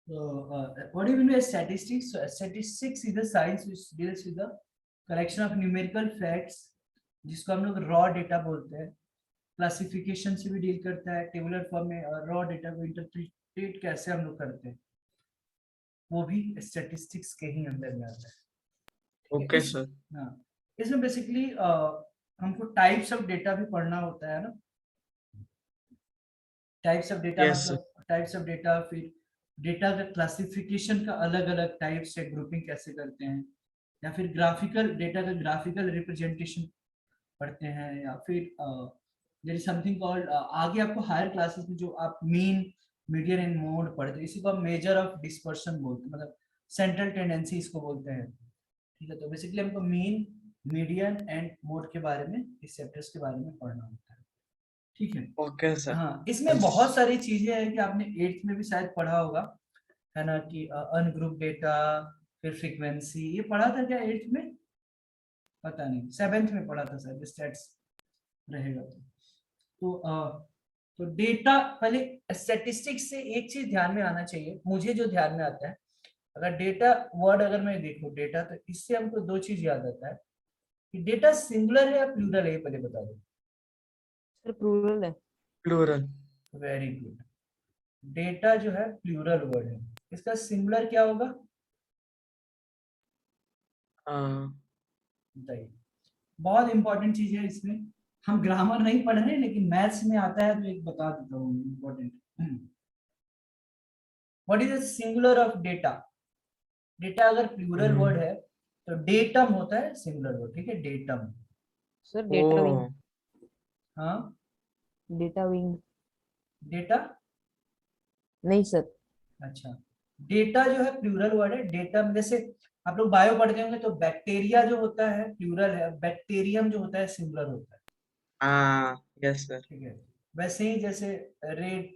What do you mean by statistics? So statistics is the science which deals with the collection of numerical facts, जिसको हम लोग raw data बोलते हैं. Classification से भी deal करता है, टेबुलर फॉर्म में रॉ डेटा को इंटरप्रेट कैसे हम लोग करते हैं, वो भी स्टैटिस्टिक्स के ही अंदर में आता है. Okay sir. हाँ, इसमें बेसिकली हमको टाइप्स ऑफ डेटा भी पढ़ना होता है ना. टाइप्स ऑफ डेटा Yes, मतलब टाइप्स ऑफ डेटा, फिर डेटा का क्लासिफिकेशन का अलग अलग टाइप से ग्रुपिंग कैसे करते हैं, या फिर ग्राफिकल डेटा का ग्राफिकल रिप्रेजेंटेशन पढ़ते हैं, या फिर देयर इज समथिंग कॉल्ड, आगे आपको हायर क्लासेस में जो आप मीन मीडियन एंड मोड पढ़ते हैं, इसी को हम मेजर ऑफ डिस्पर्शन बोलते हैं, मतलब सेंट्रल टेंडेंसी इसको बोलते हैं. ठीक है, तो बेसिकली हमको मीन मीडियन एंड मोड के बारे में, इस चैप्टर्स के बारे में पढ़ना होता है. ठीक है. Okay sir. हाँ, इसमें बहुत सारी चीजें हैं कि आपने 8th में भी शायद पढ़ा होगा, है ना, कि अनग्रुप डेटा, फिर फ्रीक्वेंसी, ये पढ़ा था क्या 8th में? पता नहीं, 7th में पढ़ा था शायद, स्टैट्स रहेगा तो डेटा, पहले स्टैटिस्टिक्स से एक चीज ध्यान में आना चाहिए, मुझे जो ध्यान में आता है, अगर डेटा वर्ड अगर मैं देखूं डेटा, तो इससे हमको दो चीज याद आता है कि डेटा सिंगुलर है या प्लूरल है, ये पहले बता दो. सर प्लूरल है. प्लूरल. Very good. डेटा जो है प्लूरल वर्ड है, इसका सिंगुलर क्या होगा बताइए. बहुत इंपॉर्टेंट चीज है इसमें, हम ग्रामर नहीं पढ़ रहे हैं लेकिन मैथ्स में आता है, तो एक बता देता हूँ important. What is the singular of data? Data अगर प्लूरल वर्ड है तो डेटम होता है सिंगुलर वर्ड. ठीक है, डेटम. Sir data wing. हाँ, डेटा विंग डेटा नहीं सर. अच्छा, डेटा जो है प्लूरल वर्ड है. डेटा में जैसे आप लोग बायो पढ़ते होंगे तो बैक्टीरिया जो होता है प्लूरल है, बैक्टीरियम जो होता है सिंगुलर होता है. Yes sir. ठीक है, वैसे ही जैसे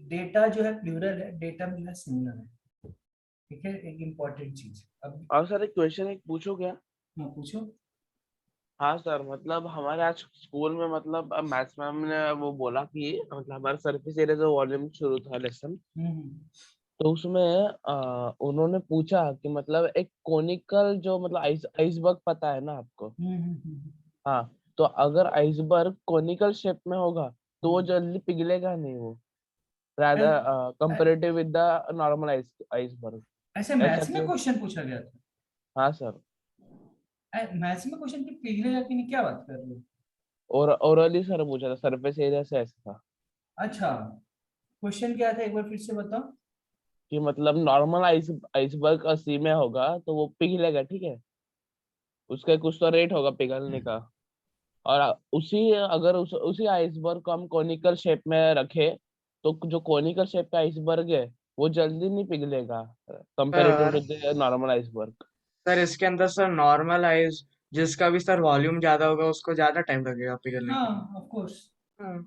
डेटा जो है प्लूरल है, डेटम जो है सिंगुलर है. ठीक है, एक इम्पोर्टेंट चीज. अब और सर एक क्वेश्चन एक पूछो क्या? हाँ पूछो. हाँ सर, मतलब हमारे आज स्कूल में मतलब मैथ्स मैम ने वो बोला कि मतलब हमारा सरफेस एरिया जो वॉल्यूम शुरू था लेसन, तो उसमें उन्होंने पूछा कि मतलब एक कोनिकल जो मतलब आइसबर्ग पता है ना आपको? हाँ, तो अगर आइसबर्ग कोनिकल शेप में होगा तो वो जल्दी पिघलेगा नहीं, वो rather comparative with the normal iceberg. ऐसे मैथ्स में क्वेश्चन पूछा गया था? हाँ सर. मैथ्स में क्वेश्चन की पिघलेगा कि नहीं, क्या बात कर रहे हो? और ओरली सर पूछा था, सरफेस एरिया से ऐसा था अच्छा, क्वेश्चन क्या था एक बार फिर से बताओ. कि मतलब नॉर्मल आइसबर्ग 80 में होगा तो वो पिघलेगा, ठीक है, उसका कुछ तो रेट होगा पिघलने का. और उसी आइसबर्ग को हम कोनिकल शेप में रखे तो जो कोनिकल शेप का आइसबर्ग है वो जल्दी नहीं पिघलेगा comparative sir to the normal iceberg. Sir इसके अंदर सर नॉर्मल आइस जिसका भी सर वॉल्यूम ज्यादा होगा उसको ज्यादा टाइम लगेगा पिघलने हाँ के लिए. Of course. हाँ.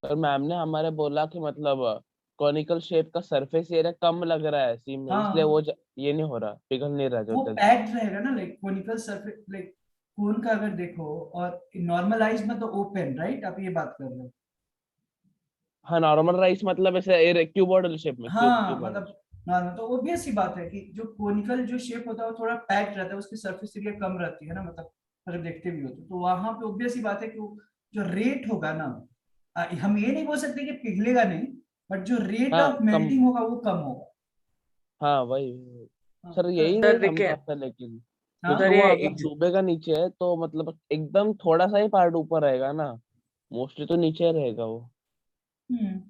और मैम ने हमारे बोला कि मतलब कॉनिकल शेप का सरफेस एरिया कम लग रहा है सी में, इसलिए हाँ, ये नहीं हो रहा, पिघल नहीं रहा जो वो जल्दी. पैक्ड रहेगा ना, लाइक कोनिकल सरफेस, लाइक कोन का अगर देखो, और नॉर्मलाइज में तो ओपन, राइट, आप ये बात कर रहे हो. हाँ, नॉर्मल राइस मतलब ऐसे क्यूबॉइडल शेप में, हाँ क्यूबॉइडल. मतलब नॉर्मल तो ऑब्वियस ही बात है कि जो कोनिकल जो शेप होता है वो थोड़ा पैक्ड रहता है, उसकी सरफेस एरिया कम रहती है ना, मतलब अगर देखते भी हो तो वहां पे ऑब्वियस ही बात है कि वो जो रेट होगा ना, हम ये नहीं बोल सकते कि पिघलेगा नहीं, बट जो रेट हाँ ऑफ कम. मेल्टिंग होगा वो कम होगा. हाँ वही. हाँ, सर यही सर रेट देखिए हमको आता है, लेकिन हाँ. क्योंकि उधर वो ये अगर डूबेगा नीचे है तो मतलब एकदम थोड़ा सा ही पार्ट ऊपर रहेगा ना, मोस्टली तो नीचे रहेगा वो. हम्म.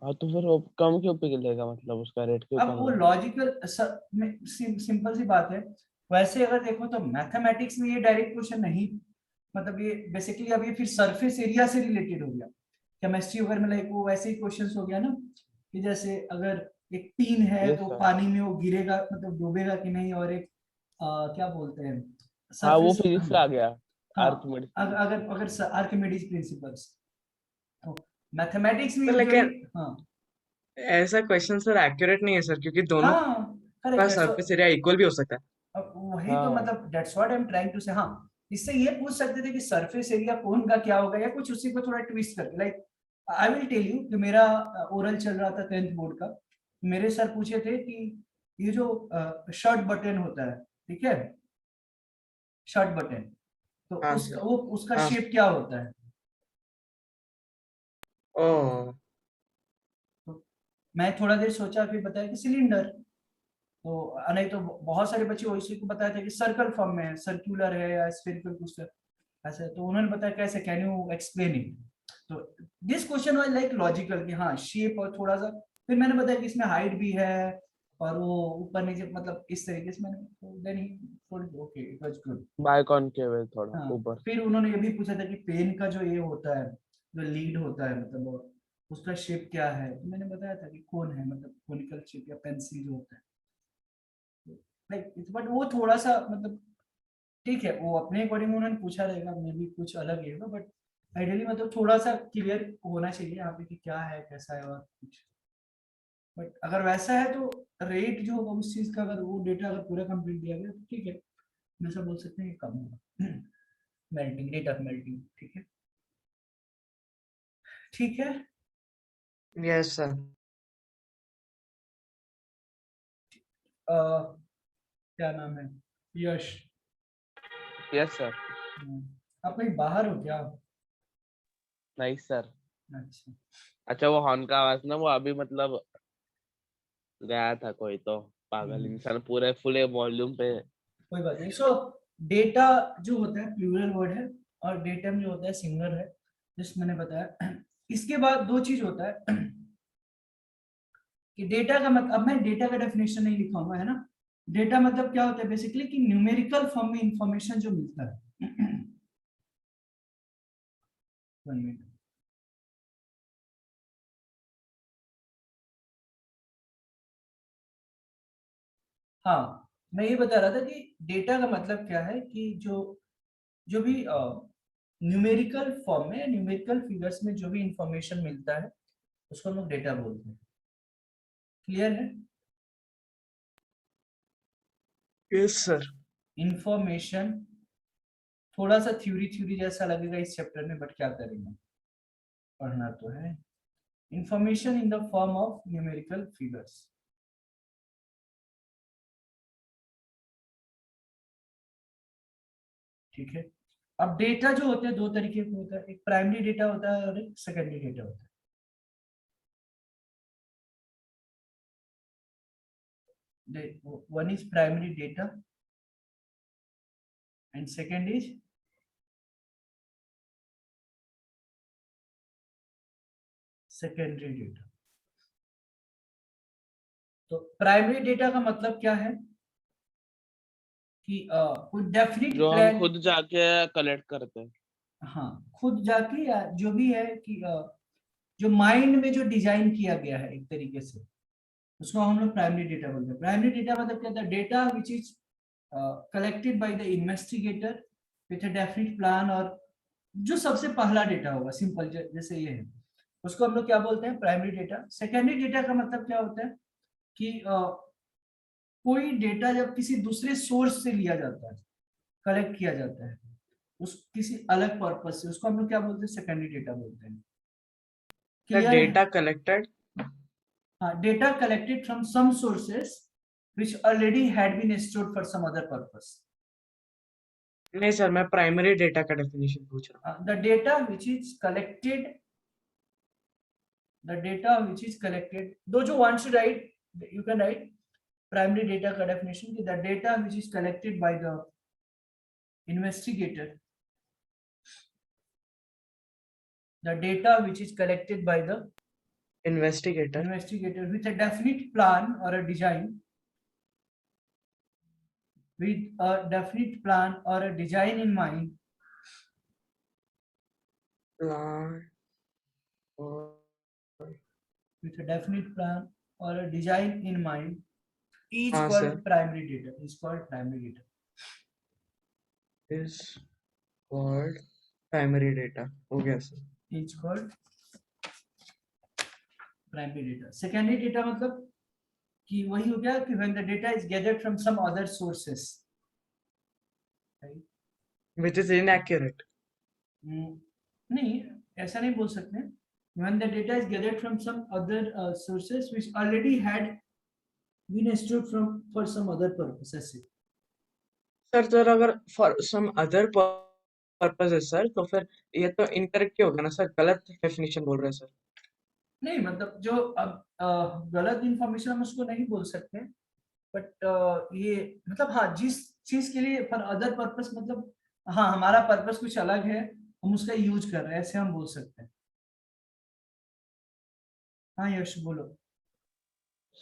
हाँ, तो फिर वो कम क्यों पिघलेगा, मतलब उसका रेट क्यों अब कम वो है? लॉजिकल सिंपल सी बात है. वैसे अगर देखो तो मैथमेटिक्स में ये डायरेक्ट क्वेश्चन नहीं, मतलब ये बेसिकली अब ये फिर सरफेस एरिया से रिलेटेड हो गया. केमिस्ट्री वगैरह में लाइक वो वैसे ही क्वेश्चन हो गया ना, कि जैसे अगर एक पिन है यस तो सर. पानी में वो गिरेगा, मतलब डूबेगा कि नहीं, और एक क्या बोलते हैं, हाँ, वो सरफेस. फिजिक्स से आ गया, हाँ, आर्किमिडीज. अगर आर्किमिडीज प्रिंसिपल्स, तो मैथमेटिक्स में सर जो ये. लेकिन हाँ ऐसा क्वेश्चन सर एक्यूरेट नहीं है सर क्योंकि दोनों हाँ, का करेक्ट. सरफेस एरिया इक्वल भी हो सकता है. अब वही तो, हाँ मतलब that's what I am trying to say. हाँ, इससे ये पूछ सकते थे कि सरफेस एरिया कौन का क्या होगा, या कुछ उसी को थोड़ा ट्विस्ट करके, like I will tell you कि मेरा ओरल चल रहा था 10th बोर्ड का, मेरे सर पूछे थे कि ये जो शर्ट बटन होता है, ठीक है, शर्ट बटन, तो हाँ उसका सर। वो उसका हाँ। शेप क्या होता है? ओ। तो मैं थोड़ा देर सोचा, फिर बताया कि सिलेंडर। तो नहीं तो बहुत सारे बच्चे वैसे को बताया था कि सर्कल फॉर्म में है, सर्कुलर है या स्फेरिकल कुछ ऐसा है। तो उन्होंने बताया कैसे, कैन यू एक्सप्लेन इट? तो this question was like logical कि हाँ शेप और थोड़ा सा, फिर मैंने बताया कि इसमें हाइट भी है और वो ऊपर नीचे मतलब इस तरीके से मैंने, then he told okay it was good. Biconcave है थोड़ा हाँ, ऊपर। फिर उन्होंने ये भी पूछा था कि पेन का जो ये होता है, जो लीड होता है, मतलब उसका शेप क्या है? तो मैंने बताया था कि कोन है, मतलब कोनिकल शेप, या पेंसिल जो होता है लाइक, बट वो थोड़ा सा मतलब ठीक है, वो अपने अकॉर्डिंग उन्होंने पूछा रहेगा, मे भी कुछ अलग ही होगा, बट आइडियली मतलब थोड़ा सा क्लियर होना चाहिए यहाँ पे कि क्या है कैसा है और कुछ। बट अगर वैसा है तो रेट जो होगा उस चीज का, अगर वो डेटा अगर पूरा कंप्लीट दिया गया तो ठीक है, हम ऐसा बोल सकते हैं कि कम होगा मेल्टिंग, रेट ऑफ मेल्टिंग, ठीक है। ठीक है। Yes sir. क्या नाम है? यश। Yes sir. आप कहीं बाहर हो क्या? नहीं सर। अच्छा, अच्छा वो हॉर्न का आवाज ना, वो अभी मतलब गया था कोई तो पागल इंसान पूरे फुल वॉल्यूम पे। कोई बात नहीं। सो डेटा जो होता है प्लूरल वर्ड है, और डेटम जो होता है सिंगुलर है, जस्ट मैंने बताया। इसके बाद दो चीज होता है कि डेटा का मतलब, अब मैं डेटा का डेफिनेशन नहीं लिखाऊंगा, है ना। डेटा मतलब क्या होता है बेसिकली कि न्यूमेरिकल फॉर्म में इंफॉर्मेशन जो मिलता है। One minute. हाँ, मैं ये बता रहा था कि डेटा का मतलब क्या है कि जो जो भी न्यूमेरिकल फॉर्म में, न्यूमेरिकल फिगर्स में जो भी इंफॉर्मेशन मिलता है उसको हम लोग डेटा बोलते हैं। क्लियर है? Yes sir. इंफॉर्मेशन, थोड़ा सा थ्योरी थ्योरी जैसा लगेगा इस चैप्टर में, बट क्या करेंगे, पढ़ना तो है। Information in the form of numerical figures, ठीक है। अब डेटा जो होते हैं दो तरीके के होता है, एक प्राइमरी डेटा होता है और एक सेकेंडरी डेटा होता है। One is primary data and second is secondary data। तो प्राइमरी डेटा का मतलब क्या है कि कोई डेफिनेट जो हम प्लान, खुद जाके कलेक्ट करते हैं। हाँ खुद जाके, या जो भी है कि जो माइंड में जो डिजाइन किया गया है एक तरीके से, उसको हम लोग प्राइमरी डेटा बोलते हैं। प्राइमरी डेटा मतलब क्या होता है? Data which is collected by the investigator with a definite plan, और जो सबसे पहला डेटा होगा सिंपल जैसे ये है, उसको हम लोग क्या बोलते हैं? Primary data. सेकेंडरी डेटा का मतलब क्या होता है कि कोई डेटा जब किसी दूसरे सोर्स से लिया जाता है, कलेक्ट किया जाता है उस किसी अलग पर्पज से, उसको हम लोग क्या बोलते हैं? सेकेंडरी डेटा बोलते हैं। The क्लियर है? data collected. हाँ, data collected from some sources which already had been stored for some other purpose। नहीं सर, मैं प्राइमरी डेटा का डेफिनेशन पूछ रहा The data which is collected, the data which is collected, those who wants to write, you can write primary data का definition कि the data which is collected by the investigator, the data which is collected by the हूँ। Investigator. investigator with a definite plan or a design, with a definite plan or a design in mind, Plan or with a definite plan or a design in mind, is हाँ called sir, primary data, is called primary data। is called primary data. हो गया sir. is called primary data। secondary data मतलब कि वही हो गया कि when the data is gathered from some other sources, right? Which is inaccurate. नहीं, ऐसा नहीं बोल सकते, when the data is gathered from some other sources which already had been stored from for some other purpose ऐसे। Sir तो अगर for some other purpose है sir, तो फिर ये तो इनकरेक्ट ही होगा ना सर, गलत डेफिनेशन बोल रहे हैं सर। नहीं मतलब जो अब गलत इंफॉर्मेशन हम उसको नहीं बोल सकते, बट ये मतलब हाँ जिस चीज के लिए फॉर अदर पर्पस मतलब हाँ हमारा पर्पस कुछ अलग है, हम उसका यूज कर रहे हैं ऐसे हम बोल सकते हैं। हाँ यश बोलो।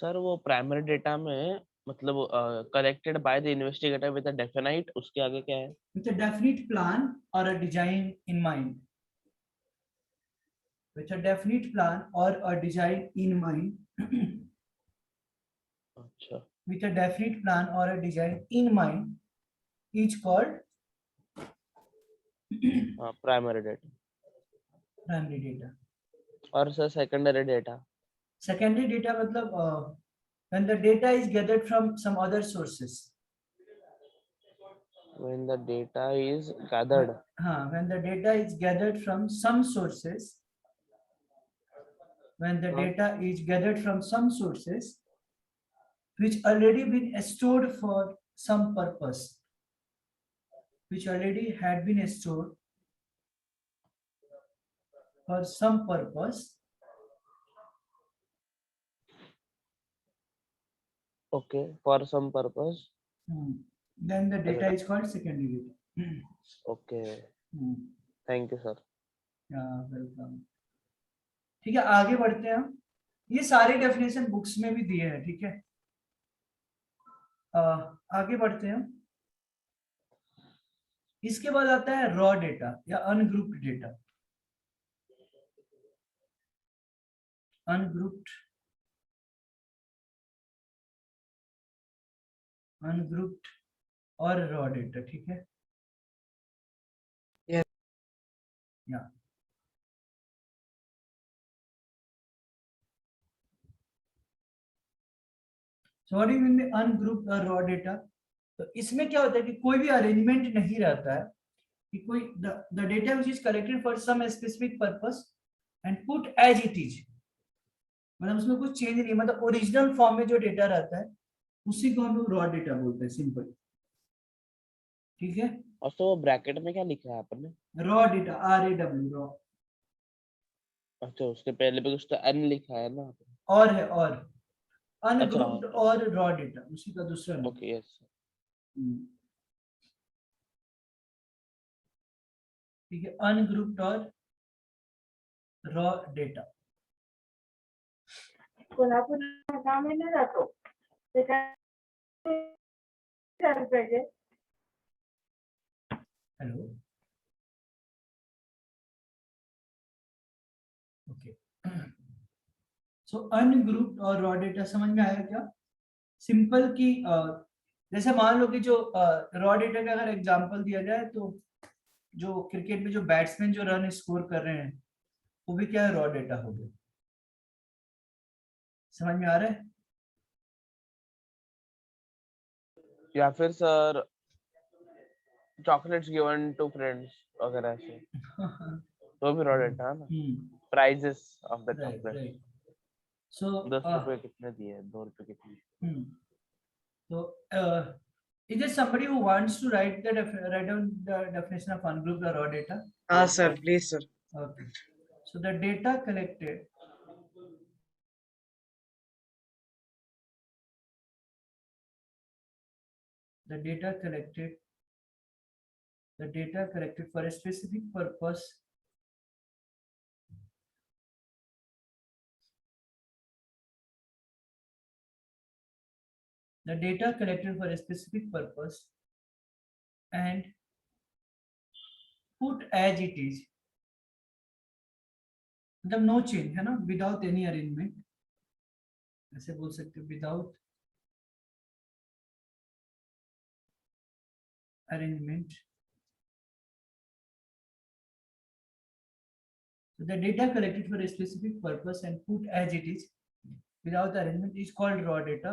सर वो प्राइमरी डेटा में मतलब collected by the investigator with a definite, उसके आगे क्या है? With a definite plan or a design in mind. With a definite plan or a design in mind. अच्छा With a definite plan or a design in mind is called हाँ, primary data. primary data. और sir secondary data? Secondary data मतलब when the data is gathered from some other sources. When the data is gathered हाँ when the data is gathered from some sources. When the हाँ, data is gathered from some sources which already been stored for some purpose, which already had been stored for some purpose, okay, for some purpose, then the data is called secondary data. okay, Hmm. thank you sir। Yeah, welcome. ठीक है आगे बढ़ते हैं हम। ये सारे definition books में भी दिए हैं, ठीक है। आगे बढ़ते हैं। इसके बाद आता है रॉ डेटा या अनग्रुप्ड डेटा। अनग्रुप्ड और रॉ डेटा, ठीक है। Yes. या सॉरी मीन अनग्रुप्ड और रॉ डेटा। तो इसमें क्या होता है कि कोई भी अरेंजमेंट नहीं रहता है कि कोई the data which is collected for some specific purpose and put as it is, मतलब उसमें कुछ चेंज नहीं, मतलब ओरिजिनल फॉर्म में जो डेटा रहता है उसी को हम लोग रॉ डेटा बोलते हैं, सिंपल, ठीक है। और तो वो ब्रैकेट में क्या लिखा है आपने? रॉ डेटा RAW रॉ, अच्छा उसके पहले पे कुछ तो एन लिखा है ना? और है और अच्छा अनग्रुप्ड और रॉ डेटा उसी का दूसरा नाम। Okay yes. ठीक है, अनग्रुप्ड और रॉ डेटा। कोल्हापूर कामे न जातो ते काय करायला पाहिजे? Hello, okay. सो अनग्रुप्ड और रॉ डेटा समझ में आया क्या? सिंपल की जैसे मान लो कि जो रॉ डेटा का अगर एग्जांपल दिया जाए तो जो क्रिकेट में जो बैट्समैन जो रन स्कोर कर रहे हैं वो भी क्या है, रॉ डेटा हो गया। समझ में आ रहा है? या फिर sir chocolates given to friends वगैरह ऐसे, तो भी रॉ डेटा है ना? Prices of the right chocolate, right. So 10 रुपए कितने दिए, 2 रुपए कितने? so is there somebody who wants to write down the definition of ungrouped or raw data? हाँ sir, please sir. Okay, so the data collected for a specific purpose and put as it is, मतलब no change है ना, without any arrangement, ऐसे बोल सकते हो, without arrangement. So the data collected for a specific purpose and put as it is without arrangement is called raw data.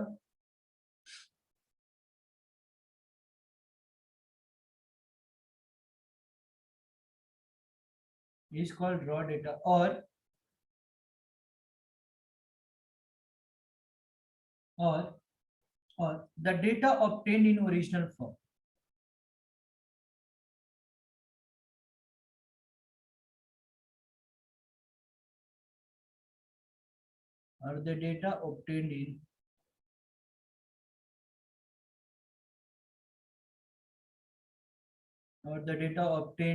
Is called raw data, or or the data obtained in original form. Or the data obtained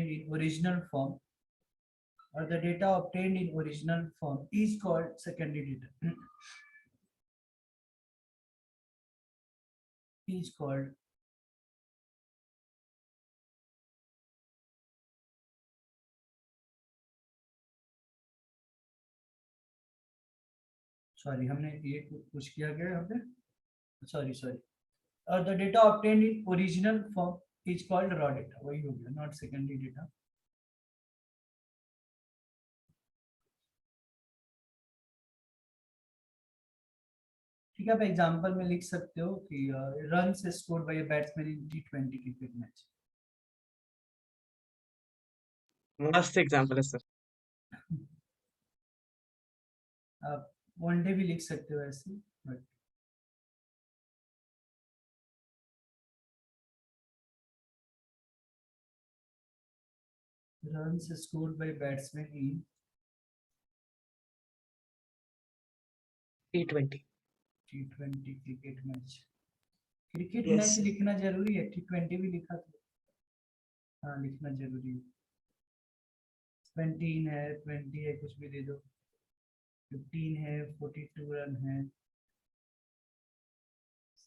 in original form, or the data obtained in original form is called secondary data. Is called sorry हमने ये कुछ किया गया यहाँ पे sorry और the data obtained in original form is called raw data वही हो गया नॉट सेकेंडरी डेटा ठीक है आप एग्जांपल में लिख सकते हो कि runs scored by a batsman in T20 cricket match मस्त एग्जांपल है सर। आप वनडे भी लिख सकते हो ऐसे but runs scored by batsmen in T20 T20 cricket match cricket Yes, match sir. लिखना जरूरी है T20 भी लिखा था हाँ लिखना जरूरी है 17 है 20 है कुछ भी दे दो 15 है 42 रन है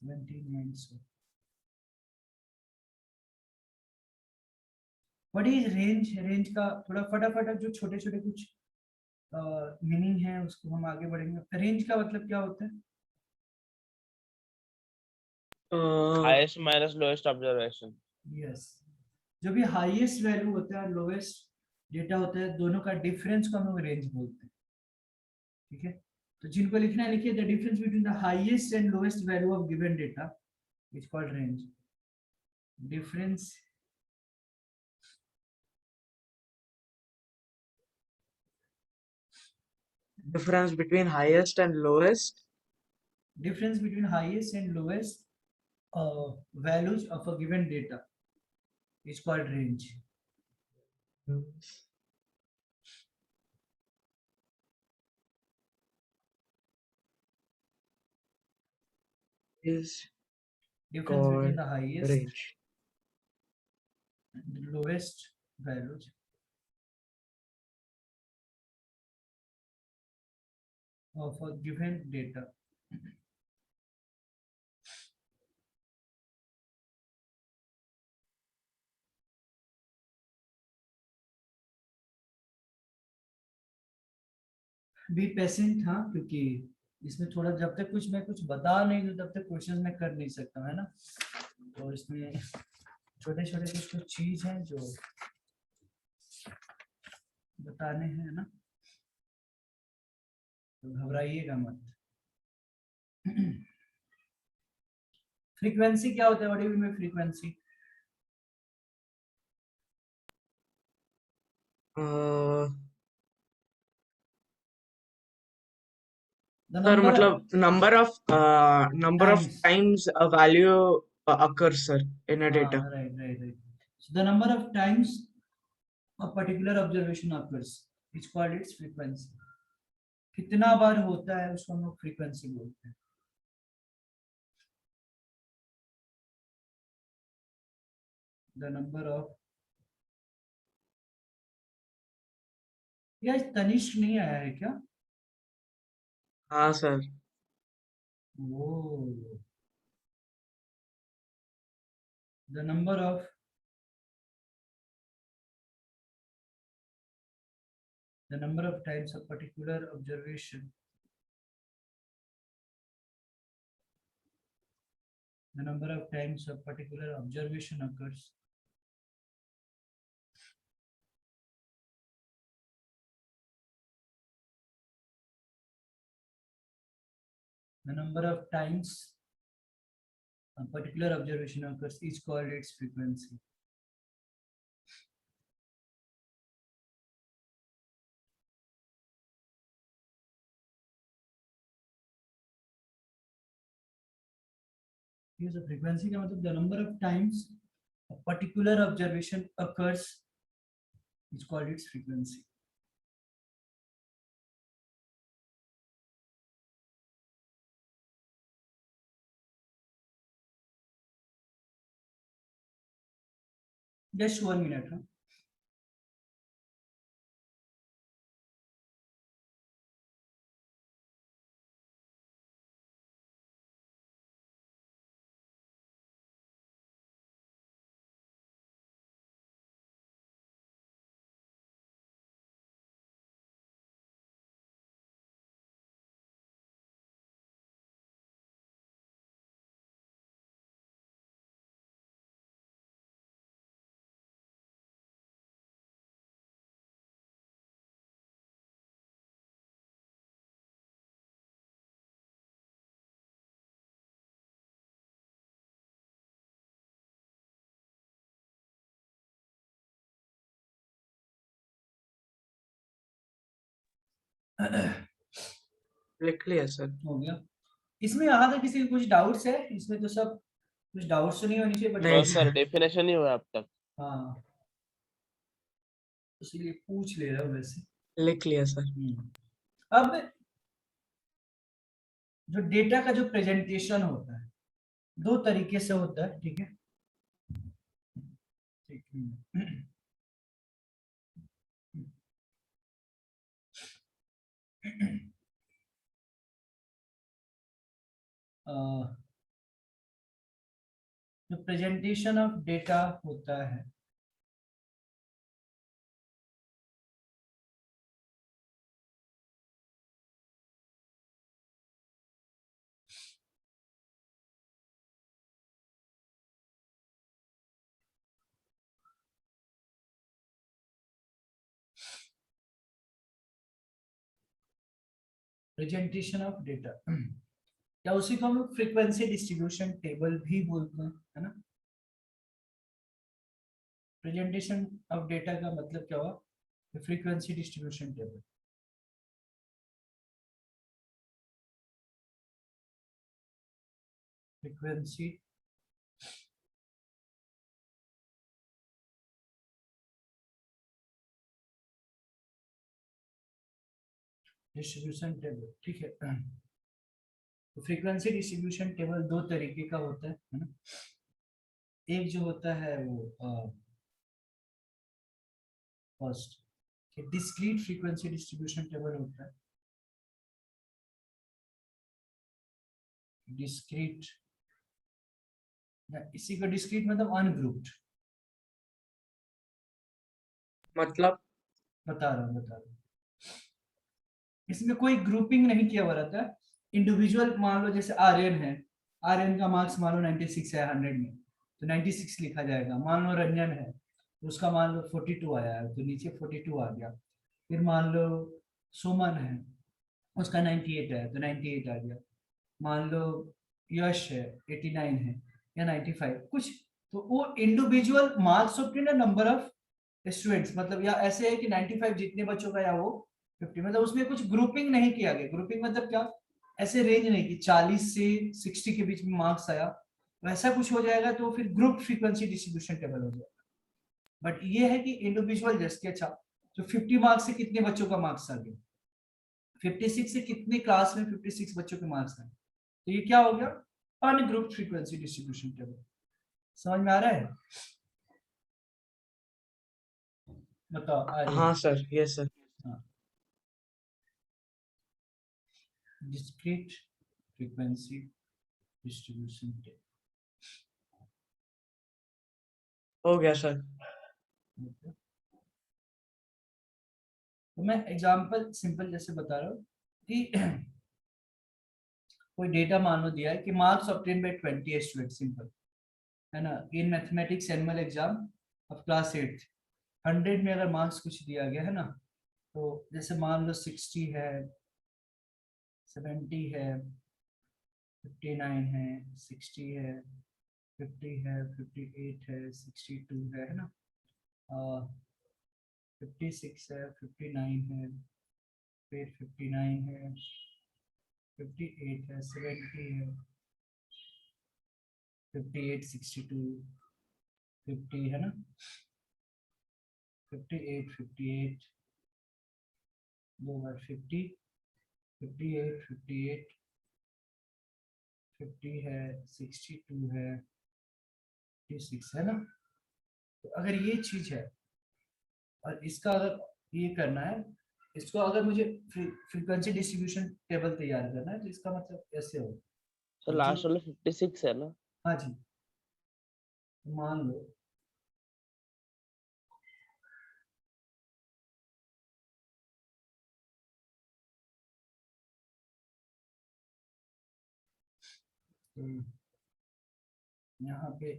17 है सो व्हाट इज रेंज का थोड़ा फटाफट जो छोटे छोटे कुछ मीनिंग है उसको हम आगे बढ़ेंगे रेंज का मतलब क्या होता है highest minus lowest observation yes जो भी हाईएस्ट वैल्यू होता है लोएस्ट डेटा होता है दोनों का डिफरेंस को हम लोग रेंज बोलते हैं ठीक है तो जिनको लिखना है लिखिए the difference between the highest and lowest value of given data is called range difference difference between highest and lowest. difference between highest and lowest values of a given data is called range Is difference between called the highest range. and the lowest values of a given data be patient हाँ क्योंकि इसमें थोड़ा जब तक कुछ मैं कुछ बता नहीं दूं तब तक क्वेश्चन मैं कर नहीं सकता है ना तो इसमें छोटे छोटे कुछ चीज हैं जो बताने हैं ना तो घबराइएगा मत फ्रीक्वेंसी क्या होता है what do you mean frequency Sir, मतलब number of times a value occurs, sir, in a data. right so the number of times a particular observation occurs it's called its frequency कितना बार होता है उसको हम लोग फ्रीक्वेंसी बोलते हैं the number of या तनिष्क नहीं आया है क्या हाँ सर वो the number of times a particular observation occurs the number of times a particular observation occurs is called its frequency ये जो फ्रीक्वेंसी का मतलब the number of times a particular observation occurs is called its frequency. Just 1 minute. Huh? लिख लिया sir. हो गया। इसमें यहाँ तक किसी को कुछ डाउट्स है? इसमें तो सब कुछ डाउट्स तो नहीं होनी चाहिए, बट नहीं बस सर डेफिनेशन ही हुआ अब तक। हाँ, इसलिए पूछ ले रहा हूँ वैसे। लिख लिया सर। अब जो डेटा का जो प्रेजेंटेशन होता है, दो तरीके से होता है, ठीक है? ठीक है। जो प्रेजेंटेशन ऑफ डेटा होता है, प्रेजेंटेशन ऑफ डेटा, या उसी को हम लोग फ्रीक्वेंसी डिस्ट्रीब्यूशन टेबल भी बोलते हैं, है ना? प्रेजेंटेशन ऑफ डेटा का मतलब क्या हुआ? Frequency distribution table. Frequency distribution table, ठीक है? तो फ्रीक्वेंसी डिस्ट्रीब्यूशन टेबल दो तरीके का होता है ना? एक जो होता है वो first discrete frequency distribution table होता है। डिस्क्रीट, इसी को डिस्क्रीट मतलब अनग्रुप्ड। मतलब बता रहा हूँ। इसमें कोई ग्रुपिंग नहीं किया हुआ रहता है। इंडिविजुअल मान लो जैसे आर्यन है, आर्यन का मार्क्स मान लो 96 है 100 में, तो 96 लिखा जाएगा। मान लो रंजन है, तो उसका मान लो 42 आया है, तो नीचे 42 आ गया। फिर मान लो सुमन है, उसका 98 है, तो 98 आ गया। मान लो यश है, 89 है या 95 कुछ, तो वो individual marks of number of students, मतलब या ऐसे है कि 95 जितने बच्चों का या वो 50, मतलब उसमें कुछ ग्रुपिंग नहीं किया गया। ग्रुपिंग मतलब क्या? ऐसे रेंज नहीं कि 40 से 60 के बीच में मार्क्स आया, वैसा कुछ हो जाएगा तो फिर ग्रुप फ्रीक्वेंसी डिस्ट्रीब्यूशन टेबल हो जाएगा। बट ये है कि इंडिविजुअल जैसे अच्छा, तो 50 मार्क्स से कितने बच्चों का मार्क्स आ गया, 56 से कितने क्लास में 56 बच्चों के मार्क्स आए, तो ये क्या हो गया? Ungroup frequency distribution table. समझ में आ रहा है? बताओ आर्यन। हाँ sir, yes sir. Discrete frequency distribution table हो गया सर। तो मैं एग्जांपल सिंपल जैसे बता रहा हूँ कि कोई डेटा मान लो दिया है कि marks obtain bye 20 student, simple है ना, in mathematics annual exam of class 8। 100 में अगर मार्क्स कुछ दिया गया है ना, तो जैसे मान लो 60 है, 70 है, 59 है, 60 है, 50 है, 58 है, 62 है ना, 56 है, 59 है, फिर 59 है, 58 है, 70 है, 58, 62, 50 है ना, 58, 58, 2 बार 50, 58, 58, 50 है, 62 है, 56 है ना। तो अगर ये चीज है और इसका अगर ये करना है, इसको अगर मुझे फ्रीक्वेंसी डिस्ट्रीब्यूशन टेबल तैयार करना है, तो इसका मतलब ऐसे हो। सर जो लास्ट वाला 56 है ना? हाँ जी, मान लो यहाँ पे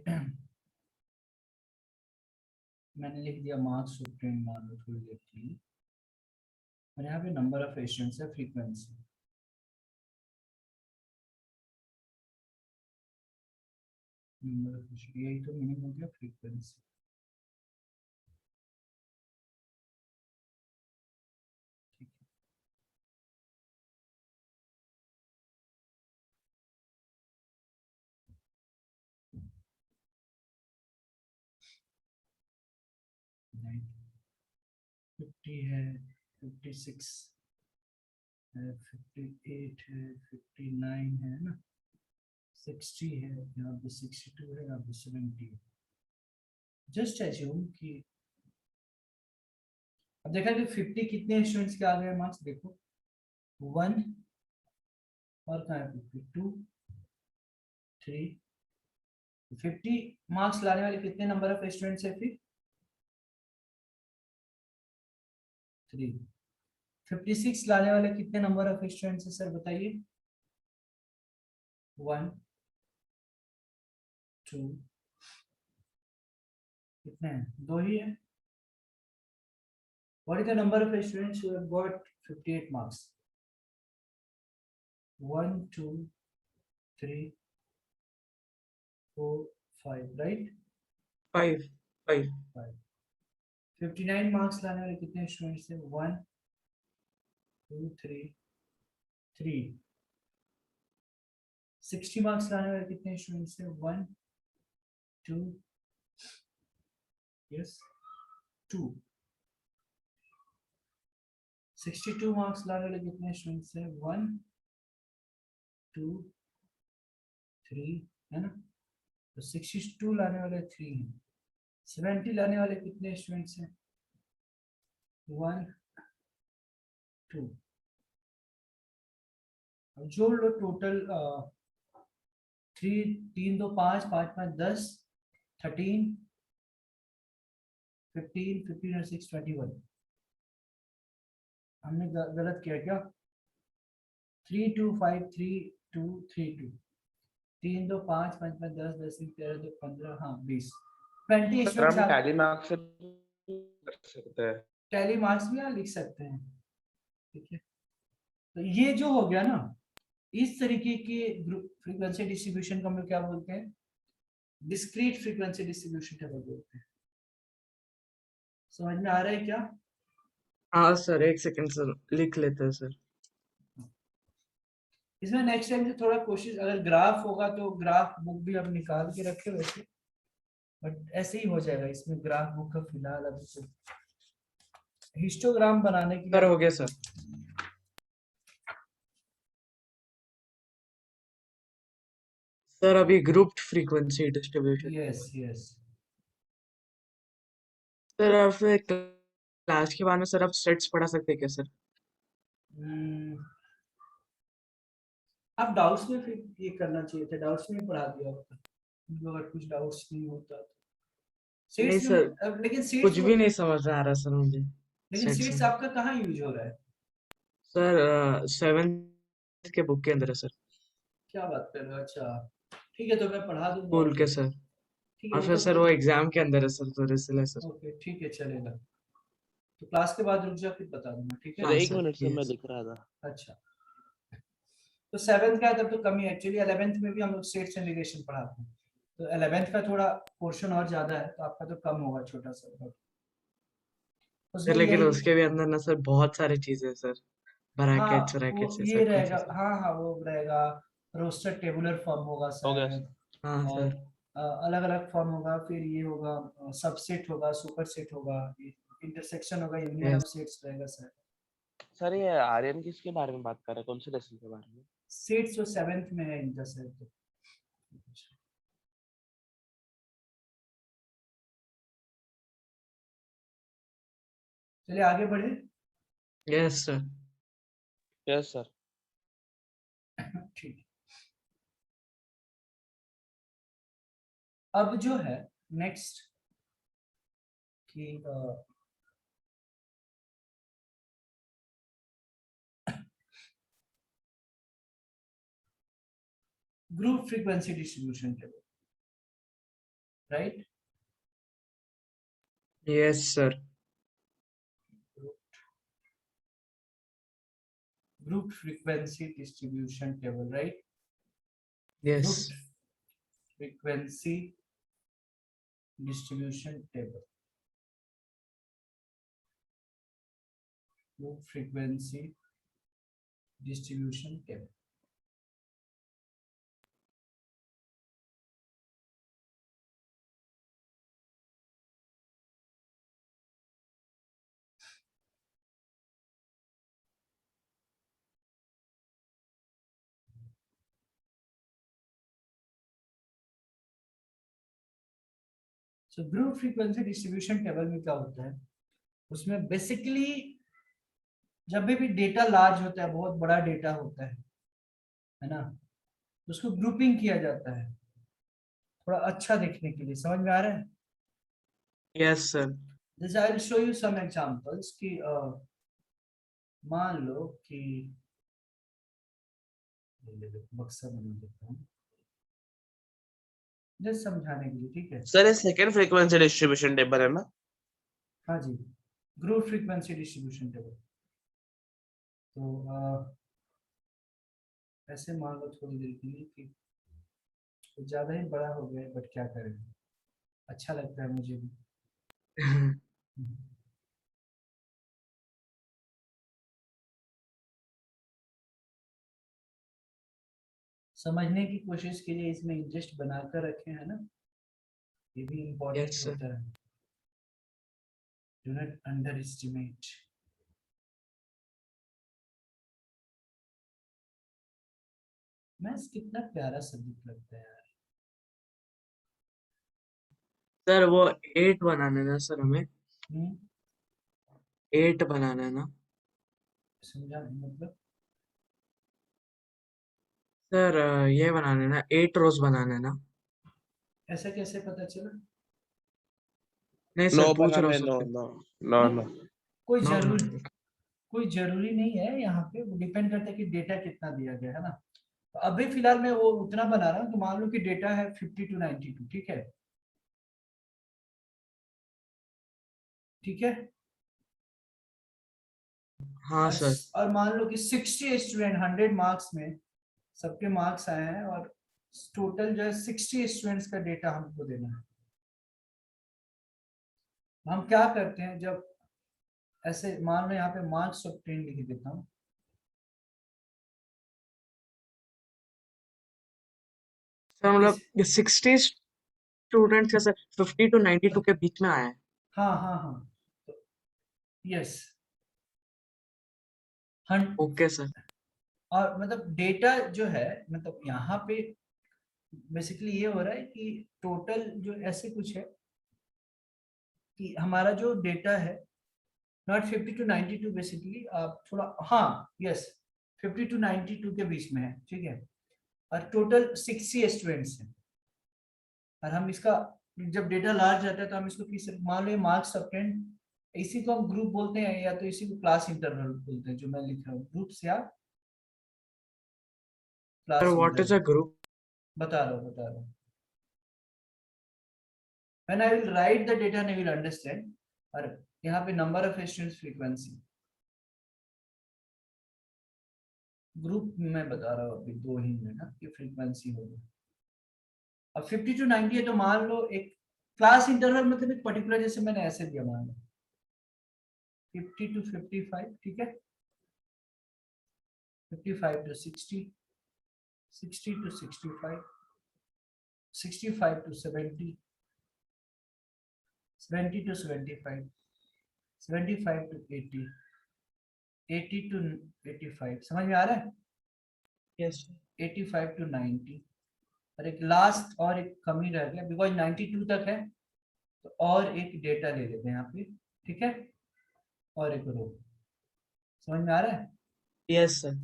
मैंने लिख दिया मार्क्स ऑफ ट्रेन, मान लो थोड़ी देर के लिए, और यहाँ पे नंबर ऑफ स्टूडेंट्स है, फ्रीक्वेंसी। नंबर ऑफ यही तो मीनिंग हो गया फ्रीक्वेंसी। ठीक है, नहीं 50 है, 56 है, 58 है, 59 है ना, 60 है, यहाँ पे 62 है, यहाँ पे 70 है। जस्ट एज्यूम कि अब देखा कि 50 कितने स्टूडेंट्स के आ गए मार्क्स, देखो 1 और कहाँ है 2 3, 50 मार्क्स लाने वाले कितने नंबर ऑफ स्टूडेंट्स है फिर 3। 56 लाने वाले कितने नंबर ऑफ स्टूडेंट्स है सर बताइए, 1 2, कितने हैं, 2 ही है। What is the number of students who have got 58 marks? 1 2 3 4 5, right? 5 5 5 59 marks लाने वाले कितने स्टूडेंट्स थे, 1 2 3 3। 60 मार्क्स लाने वाले कितने स्टूडेंट्स थे, 1 2 यस 2। 62 मार्क्स लाने वाले कितने स्टूडेंट्स थे, 1 2 3 है ना, तो 62 लाने वाले 3 हैं। 70 लाने वाले कितने स्टूडेंट्स हैं, 1 2। अब जोड़ लो टोटल 3 3 2 5 5 5 10 13 15 15 और 6 21। हमने गलत किया क्या, 3 2 5 3 2 3 2, 3 2 5 5 5 10 10 13 2 15, हाँ 20 20 सर हम स्टूडेंट्स। टैली मार्क्स से कर सकते हैं। टैली मार्क्स भी यहाँ लिख सकते हैं, ठीक है। तो ये जो हो गया ना, इस तरीके के ग्रुप फ्रीक्वेंसी डिस्ट्रीब्यूशन को हम लोग क्या बोलते हैं, डिस्क्रीट फ्रीक्वेंसी डिस्ट्रीब्यूशन टेबल बोलते हैं। समझ में आ रहा है क्या? हाँ सर, एक सेकंड सर, लिख लेते हैं सर। इसमें नेक्स्ट टाइम से थोड़ा कोशिश, अगर ग्राफ होगा तो ग्राफ बुक भी आप निकाल के रखे वैसे, बट ऐसे ही हो जाएगा। इसमें ग्राफ बुक का फिलहाल अभी तो हिस्टोग्राम बनाने के सर लिए हो गया सर। सर अभी grouped frequency distribution. Yes yes. Sir और फिर क्लास के बाद में सर आप सेट्स पढ़ा सकते हैं क्या सर? आप डाउट्स में फिर ये करना चाहिए था, डाउट्स में पढ़ा दिया होता, अगर कुछ डाउट्स नहीं होता तो नहीं सीट्स सर, में। अब लेकिन कुछ सीट्स, भी नहीं समझ में आ रहा सर मुझे लेकिन सेट्स सीट्स में। आपका कहाँ यूज हो रहा है? सर 7th के बुक के अंदर है सर, क्या बात कर रहे हो, अच्छा ठीक है, तो मैं पढ़ा दूंगा स्कूल उसे। के सर। ठीक है और वो फिर तो सर वो एग्जाम के अंदर है सर, तो इसलिए सर। ओके ठीक है चलेगा, तो क्लास के बाद रुक जा फिर बता दूंगा, ठीक है। सर हाँ एक सर, मिनट सर मैं यस। लिख रहा था। अच्छा, तो 7th का तब तो कम ही, एक्चुअली 11th में भी हम लोग स्टेट्स एंड रिलेशन पढ़ाते हैं, तो 11th का थोड़ा पोर्शन और ज्यादा है, तो आपका तो कम होगा, छोटा सा उसमें सर लेकिन यही। उसके भी अंदर ना सर बहुत सारी चीजें हैं सर, ब्रैकेट्स हाँ वो रैकेट्स ये ये सब कुछ रहेगा, है सर। हाँ हाँ वो रहेगा, रोस्टर टेबुलर फॉर्म होगा हो गया शायद, सर। हाँ और सर, अलग अलग फॉर्म होगा, फिर ये होगा सबसेट होगा, सुपर सेट होगा, इंटरसेक्शन होगा, यूनियन ऑफ यस सेट्स रहेगा सर। सर ये आर्यन किसके बारे में बात कर रहे हैं, कौन से लेसन के बारे में? सेट्स जो 7th में है इंटरसेक्ट। चलिए आगे बढ़े। Yes sir. Yes sir. ठीक। अब जो है नेक्स्ट कि group frequency distribution table, right? Yes sir. Group frequency distribution table, right? Yes Group frequency distribution table. Group frequency distribution table. So group frequency distribution table में क्या होता है, उसमें बेसिकली जब भी डेटा लार्ज होता है, बहुत बड़ा डेटा होता है ना, तो उसको ग्रुपिंग किया जाता है थोड़ा अच्छा दिखने के लिए। समझ में आ रहा है? Yes sir. जैसे I will show you some examples कि मान लो कि बक्सा बना देता हूँ जस्ट समझाने के लिए, ठीक है? सर ये सेकंड फ्रीक्वेंसी डिस्ट्रीब्यूशन टेबल है ना? हाँ जी, ग्रुप फ्रीक्वेंसी डिस्ट्रीब्यूशन टेबल। तो ऐसे मान लो थोड़ी देर के लिए कि कुछ ज्यादा ही बड़ा हो गया, बट क्या करें, अच्छा लगता है मुझे भी। समझने की कोशिश कीजिए, इसमें इंटरेस्ट बनाकर रखे हैं ना, ये भी यस इम्पोर्टेंट सर। होता है। Do not under estimate. Maths कितना प्यारा सब्जेक्ट लगता है यार। सर वो 8 बनाना है ना सर हमें? हम्म, 8 बनाना है ना? समझा नहीं मतलब? सर ये बनाना है ना, 8 रोज बनाना है ना? ऐसा कैसे पता चला? नहीं नो सर, पूछ रहा बनाना हूँ है, सर नो फिर। नो नो नहीं, नो। कोई नो जरूरी बनाना है। कोई जरूरी नहीं है यहाँ पे, वो डिपेंड करता है कि डेटा कितना दिया गया है ना। तो अभी फिलहाल मैं वो उतना बना रहा हूँ, तो मान लो कि डेटा है 50 to 92, ठीक है? ठीक है। हाँ और सर। और मान लो कि 60 स्टूडेंट 100 मार्क्स में सबके मार्क्स आए हैं, और टोटल जो है 60 स्टूडेंट्स का डेटा हमको देना है। हम क्या करते हैं, जब ऐसे मान लो यहाँ पे मार्क्स ऑब्टेन लिख देता हूँ, सर मतलब इस ये 60 स्टूडेंट्स का सर 50 to 92 के बीच में आया है। हाँ हाँ हाँ, तो यस हन। Okay sir. और मतलब डेटा जो है, मतलब यहाँ पे बेसिकली ये हो रहा है कि टोटल जो ऐसे कुछ है कि हमारा जो डेटा है नॉट 50 to 92, बेसिकली आप थोड़ा, हाँ यस, 50 to 92 के बीच में है, ठीक है? और टोटल 60 स्टूडेंट्स हैं। और हम इसका जब डेटा लार्ज जाता है तो हम इसको किस, मान लो मार्क्स ऑब्टेन, इसी को हम ग्रुप बोलते हैं, या तो इसी को क्लास इंटरवल बोलते हैं, जो मैं लिख रहा हूँ ग्रुप्स या sir class what is a interval. Group? बता रहा हूँ। When I will write the data and I will understand। और यहाँ पे number of students frequency, group में बता रहा हूँ अभी 2 ही में ना कि फ्रीक्वेंसी होगी। अब 50 to 90 है, तो मान लो एक क्लास इंटरवल मतलब एक पर्टिकुलर, जैसे मैंने ऐसे दिया, मान लो 50 to 55, ठीक है? 55 to 60, 60 to 65, 65 to 70, 70 to 75, 75 to 80, 80 to 85, समझ में आ रहा है? यस 85 to 90, और एक लास्ट और एक कमी रह गया बिकॉज 92 तक है, तो और एक डेटा ले लेते हैं यहाँ पे, ठीक है, और एक रो, समझ में आ रहा है? यस सर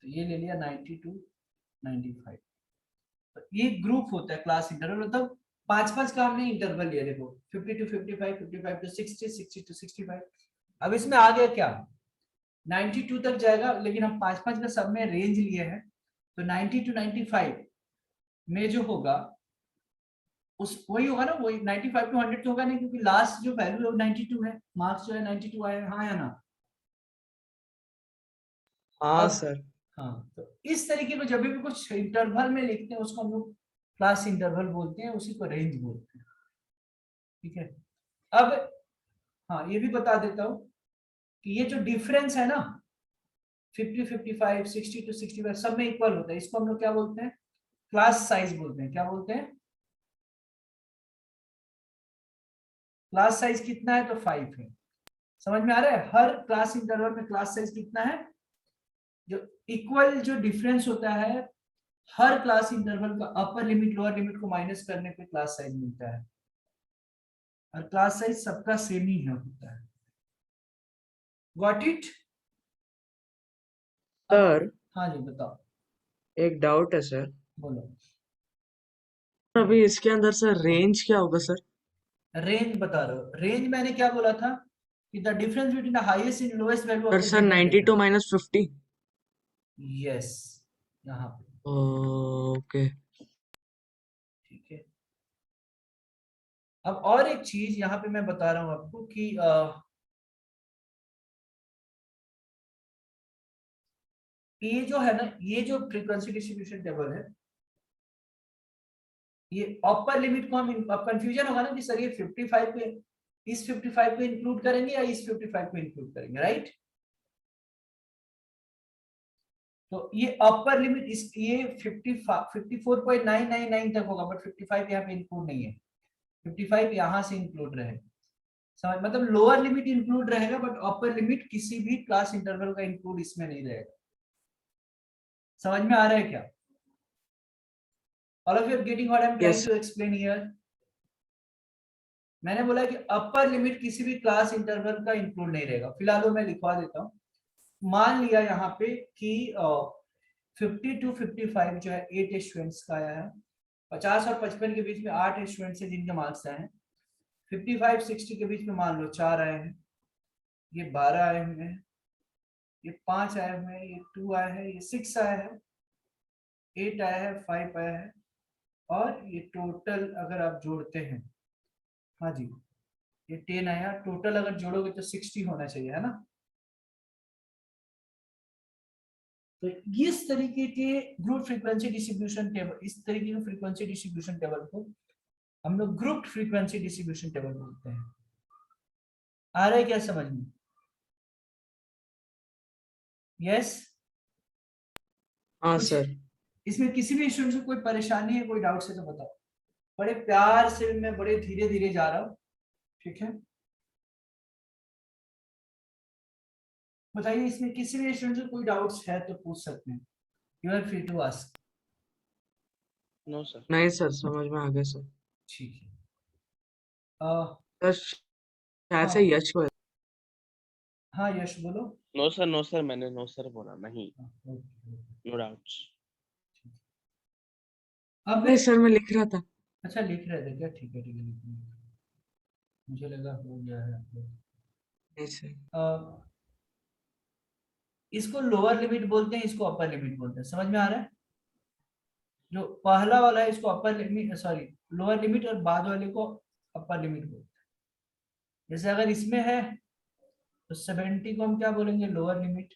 तो ये ले लिया 90 to 95, तो ये ग्रुप होता है क्लास इंटरवल, मतलब 5-5 का हमने इंटरवल लिया, देखो 50 to 55, 55 to 60, 60 to 65। अब इसमें आ गया क्या, 92 तक जाएगा, लेकिन हम 5-5 का सब में रेंज लिए हैं, तो 90 to 95 में जो होगा उस वही होगा ना, वही 95 to 100 तो होगा नहीं, क्योंकि लास्ट जो वैल्यू है वो 92 है, मार्क्स जो है 92 आए, हाँ या ना? हाँ अब सर हाँ, तो इस तरीके को जब भी कुछ इंटरवल में लिखते हैं उसको हम लोग क्लास इंटरवल बोलते हैं, उसी को रेंज बोलते हैं, ठीक है। अब हाँ ये भी बता देता हूँ कि ये जो डिफरेंस है ना 50, 55, 60 to 65 सब में इक्वल होता है, इसको हम लोग क्या बोलते हैं, क्लास साइज बोलते हैं। क्या बोलते हैं? क्लास साइज कितना है, तो 5 है। समझ में आ रहा है? हर क्लास इंटरवल में क्लास साइज कितना है, जो इक्वल जो डिफरेंस होता है हर क्लास इंटरवल का अपर लिमिट लोअर लिमिट को माइनस करने पे क्लास साइज मिलता है, और क्लास साइज सबका सेम ही होता है। Got it? सर हाँ जी बताओ, एक डाउट है सर, बोलो। अभी इसके अंदर सर रेंज क्या होगा सर? रेंज बता रहे हो, रेंज मैंने क्या बोला था कि the difference between the highest and lowest value of the sir 92 minus 50। Yes, यहाँ पे, ओके ठीक है। अब और एक चीज यहाँ पे मैं बता रहा हूँ आपको कि ये जो है ना, ये जो फ्रीक्वेंसी डिस्ट्रीब्यूशन टेबल है, ये अपर लिमिट को हम, अब कंफ्यूजन होगा ना कि सर ये 55 पे, इस 55 को इंक्लूड करेंगे या इस 55 को इंक्लूड करेंगे, राइट? तो ये अपर लिमिट इस ये 54.999 तक होगा, बट 55 यहाँ पे इंक्लूड नहीं है, 55 यहाँ से इंक्लूड रहे, समझ, मतलब लोअर लिमिट इंक्लूड रहेगा बट अपर लिमिट किसी भी क्लास इंटरवल का इंक्लूड इसमें नहीं रहेगा। समझ में आ रहा है क्या? All of you are getting what I am trying yes to explain here? मैंने बोला कि अपर लिमिट किसी भी क्लास इंटरवल का इंक्लूड नहीं रहेगा। फिलहाल मैं लिखवा देता हूँ, मान लिया यहाँ पे कि 50 to 55 जो है 8 स्टूडेंट्स का आया है, 50 और 55 के बीच में 8 स्टूडेंट्स हैं जिनके मार्क्स आए हैं, 55 60 के बीच में मान लो 4 आए हैं, ये 12 आए हुए हैं, ये 5 आए हुए हैं, ये 2 आए हैं, ये 6 आए हैं, 8 आया है, 5 आया है, और ये टोटल अगर आप जोड़ते हैं, हाँ जी ये 10 आया, टोटल अगर जोड़ोगे तो 60 होना चाहिए, है ना? तो इस तरीके के ग्रुप फ्रीक्वेंसी डिस्ट्रीब्यूशन टेबल, इस तरीके के फ्रीक्वेंसी डिस्ट्रीब्यूशन टेबल को हम लोग ग्रुप फ्रीक्वेंसी डिस्ट्रीब्यूशन टेबल बोलते हैं। आ रहा है क्या समझ में? यस? हाँ कुछ सर इसमें किसी भी स्टूडेंट को कोई परेशानी है, कोई डाउट है तो बताओ। बड़े प्यार से मैं बड़े धीरे धीरे जा रहा हूँ, ठीक है? बताइए इसमें किसी भी स्टूडेंट को कोई डाउट्स है तो पूछ सकते हैं, you are free to ask. No sir. नहीं सर समझ में आ गया सर। ठीक है। सर शायद से हाँ यश को हाँ यश बोलो। नो सर मैंने नो सर बोला नहीं, हाँ, ओके। No doubts. अब नहीं सर मैं लिख रहा था। अच्छा लिख रहे थे क्या? ठीक है ठीक है, लिख रहे हैं। मुझे लगा हो गया है आपको। नहीं सर इसको लोअर लिमिट बोलते हैं, इसको अपर लिमिट बोलते हैं, समझ में आ रहा है? जो पहला वाला है इसको upper limit, sorry lower limit, और बाद वाले को अपर लिमिट बोलते हैं। जैसे अगर इसमें है तो 70 को हम क्या बोलेंगे? Lower limit.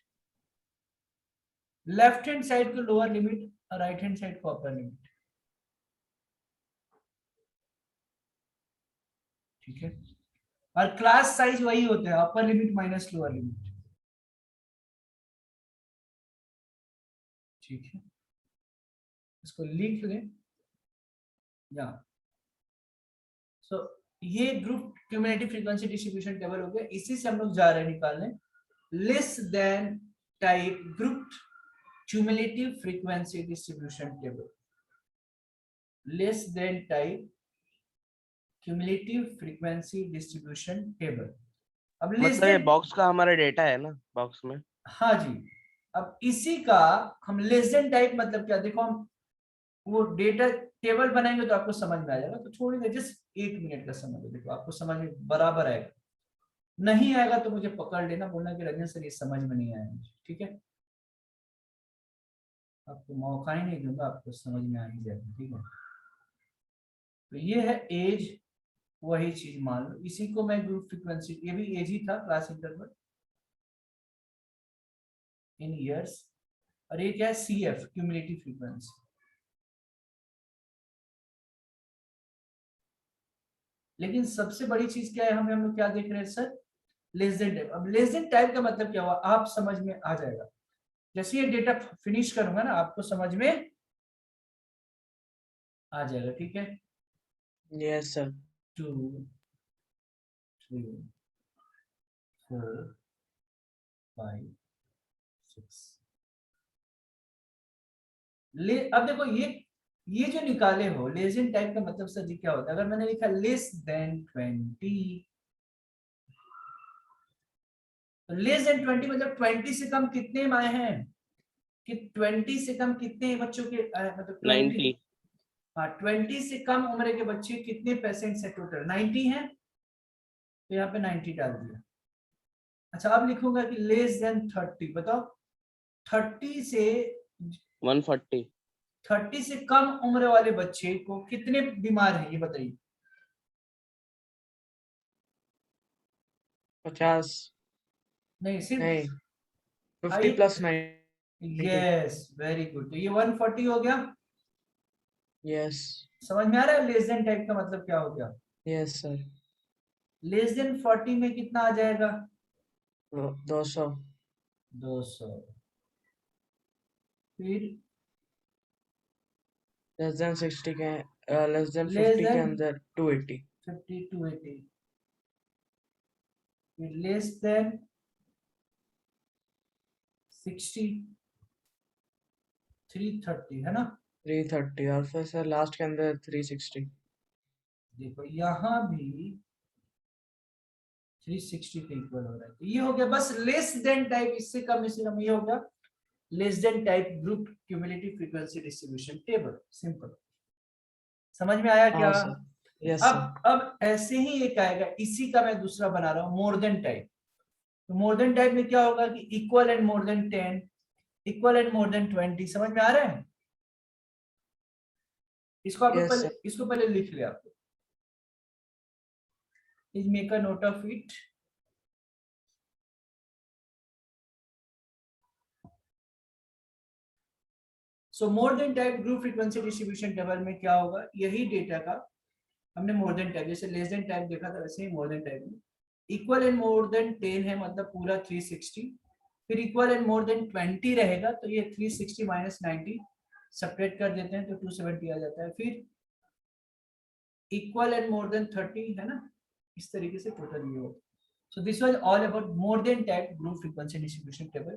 Left hand side को लोअर लिमिट और राइट हैंड साइड को अपर लिमिट, ठीक है? और क्लास साइज वही होता है, upper limit minus lower limit, ठीक है? इसको लिख लें या सो ये group cumulative frequency distribution table हो गया। इसी से हम लोग जा रहे हैं निकालने less than type group cumulative frequency distribution table. Less than type cumulative frequency distribution table. अब लेस मतलब ये देन, बॉक्स का हमारा डेटा है ना बॉक्स में। हाँ जी, अब इसी का हम लेस देन टाइप मतलब क्या, देखो हम वो डेटा टेबल बनाएंगे तो आपको समझ में आ जाएगा। तो छोड़ दे, जस्ट 1 मिनट का समय दो, देखो आपको समझ में बराबर आएगा। नहीं आएगा तो मुझे पकड़ लेना, बोलना कि रंजन सर ये समझ में नहीं आया मुझे, ठीक है। आपको मौका ही नहीं दूंगा, आपको समझ में आ ही जाएगा, ठीक है। तो ये है एज, वही चीज मान लो, इसी को मैं ग्रुप फ्रीक्वेंसी, ये भी एज ही था, क्लास इंटरवल इन ईयर्स, और ये क्या है CF क्यूमुलेटिव फ्रीक्वेंसी। लेकिन सबसे बड़ी चीज क्या है, हम लोग क्या देख रहे हैं सर, लेस देन टाइप। अब लेस देन टाइप का मतलब क्या हुआ, आप समझ में आ जाएगा। जैसे ये डेटा फिनिश करूंगा ना, आपको समझ में आ जाएगा, ठीक है। Yes sir. 2 3 4 5 6 ले। अब देखो ये जो निकाले हो लेस देन टाइप का मतलब सर जी क्या होता है, अगर मैंने लिखा लेस देन 20, तो लेस देन 20 मतलब 20 से कम कितने आए हैं, कि 20 से कम कितने बच्चों के मतलब 20, 90। हाँ 20 से कम उम्र के बच्चे कितने % है टोटल, 90 है, तो यहाँ पे 90 डाल दिया। अच्छा अब लिखूंगा कि लेस देन 30, बताओ 30 से 140। 30 से कम उम्र वाले बच्चे को कितने बीमार है ये बताइए। 50 नहीं सिर्फ नहीं 50 प्लस 90। यस वेरी गुड, तो ये 140 हो गया। यस समझ में आ रहा है लेस देन टाइप का मतलब क्या हो गया। Yes sir. लेस देन 40 में कितना आ जाएगा, 200। 200। फिर लेस देन 60 के लेस देन लेस 50 के देन अंदर 280। 50 to 80। फिर लेस देन 60 330 है ना। 330 और फिर सर लास्ट के अंदर 360। देखो यहाँ भी 360 के इक्वल हो रहा है, तो ये हो गया बस लेस देन टाइप, इससे कम ये हो गया less than type group cumulative frequency distribution table. Simple, समझ में आया क्या। हाँ सर। Yes sir. अब ऐसे ही एक आएगा, इसी का मैं दूसरा बना रहा हूं मोर देन टाइप। तो मोर देन टाइप में क्या होगा कि equal and more than 10, equal and more than 20। समझ में आ रहा है। इसको आप यस पहले, सर। इसको पहले लिख ले आप, please make a note of it. So more than type group frequency distribution table में क्या होगा, यही डेटा का हमने मोर देन टाइप, जैसे लेस देन टाइप देखा था वैसे ही मोर देन टाइप में इक्वल एंड मोर देन 10 है, मतलब पूरा 360। फिर इक्वल एंड मोर देन 20 रहेगा, तो ये 360 माइनस 90 सेपरेट कर देते हैं तो 270 आ जाता है। फिर इक्वल एंड मोर देन 30 है ना, इस तरीके से टोटल ये हो। So this was all about more than type group frequency distribution table.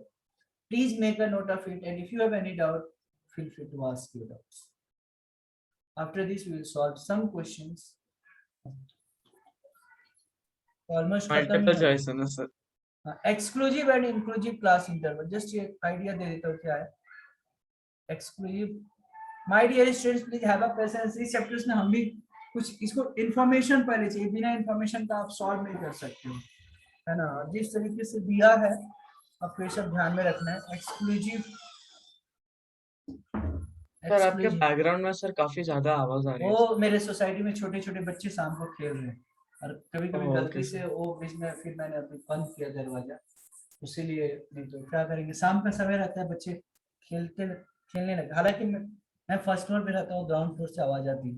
Please make a note of it, and if you have any doubt feel free to ask your doubts. After this we will solve some questions. Almost खत्म ही multiple हो choice है ना sir. गया। Exclusive and inclusive class interval, just ये idea दे देता हूँ क्या है exclusive. My dear students please have a patience, इस चैप्टर्स में हम भी कुछ इसको इंफॉर्मेशन पहले चाहिए, बिना इंफॉर्मेशन का आप सॉल्व नहीं कर सकते हो, है ना। जिस तरीके से दिया है आपको ये सब ध्यान में रखना है। एक्सक्लूसिव सर आपके बैकग्राउंड में सर काफी ज्यादा आवाज आ रही है। वो मेरे सोसाइटी में छोटे छोटे बच्चे शाम को खेल रहे हैं, और कभी कभी ओह, गलती ओके से सर। वो बीच में, फिर मैंने अभी बंद किया दरवाजा, इसीलिए। नहीं तो क्या करेंगे, शाम का समय रहता है, बच्चे खेलने लगे। हालांकि मैं फर्स्ट फ्लोर पे रहता हूँ, ग्राउंड फ्लोर से आवाज आती है।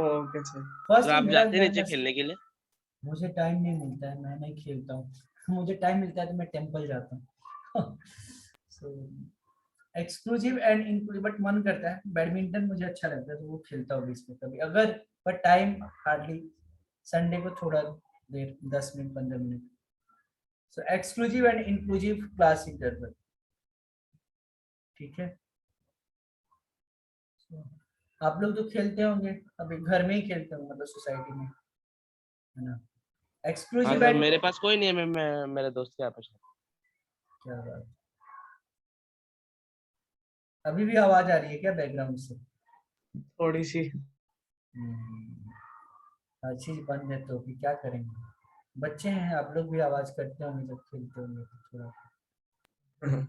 Okay sir. फर्स्ट तो आप मेरा जाते नीचे खेलने के लिए? मुझे टाइम नहीं मिलता है, मैं नहीं खेलता हूँ। मुझे टाइम मिलता है तो मैं टेम्पल जाता हूँ। एक्सक्लूसिव एंड इंक्लूसिव, बट मन करता है बैडमिंटन मुझे अच्छा लगता है तो वो खेलता हूँ बीच में कभी अगर, पर टाइम हार्डली, संडे को थोड़ा देर 10 minute 15 minute. So exclusive and inclusive class interval, ठीक है। So, आप लोग तो खेलते होंगे अभी घर में ही खेलते होंगे मतलब सोसाइटी में, है ना। हाँ एक्सक्लूसिव सर, एंड, मेरे पास कोई नहीं है, मैं मेरे दोस्त के यहाँ पे हूँ। क्या बात, अभी भी आवाज आ रही है क्या बैकग्राउंड से? थोड़ी सी। हर चीज बंद है तो भी क्या करेंगे, बच्चे हैं, आप लोग भी आवाज करते होंगे जब खेलते होंगे तो थोड़ा।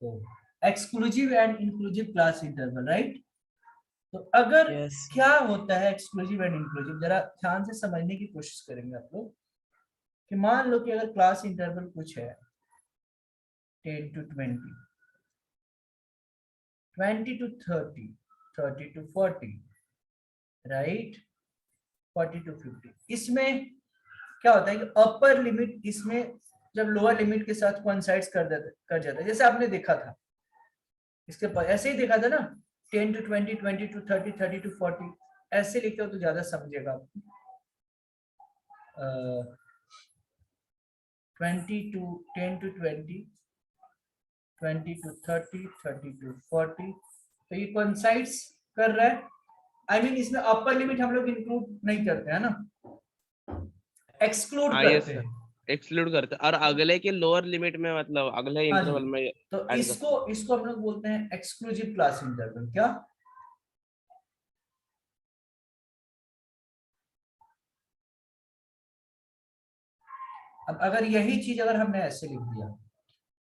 तो exclusive and inclusive class interval, right. तो अगर यस। क्या होता है एक्सक्लूसिव एंड इंक्लूसिव, जरा ध्यान से समझने की कोशिश करेंगे आप लोग। कि मान लो कि अगर क्लास इंटरवल कुछ है 10 to 20, 20 to 30, 30 to 40, right, 40 to 50, इसमें क्या होता है कि अपर लिमिट इसमें जब लोअर लिमिट के साथ कोइंसाइड्स कर जाता है, जैसे आपने देखा था इसके पर ऐसे ही देखा था ना, 10 to 20, 20 to 30, 30 to 40, ऐसे लिखे हो तो ज्यादा समझेगा आप। 20 to 10 to 20, 20 to 30, 30 to 40, तो ये कोइंसाइड्स कर रहा है। आई मीन इसमें अपर लिमिट हम लोग इंक्लूड नहीं करते हैं ना, एक्सक्लूड हाँ यस करते सर, हैं। एक्सक्लूड करते और अगले के लोअर लिमिट में मतलब अगले हाँ इंटरवल जी, में तो ऐड करते इसको हैं। इसको हम लोग बोलते हैं एक्सक्लूसिव क्लास इंटरवल। क्या? अब अगर यही चीज अगर हमने ऐसे लिख दिया,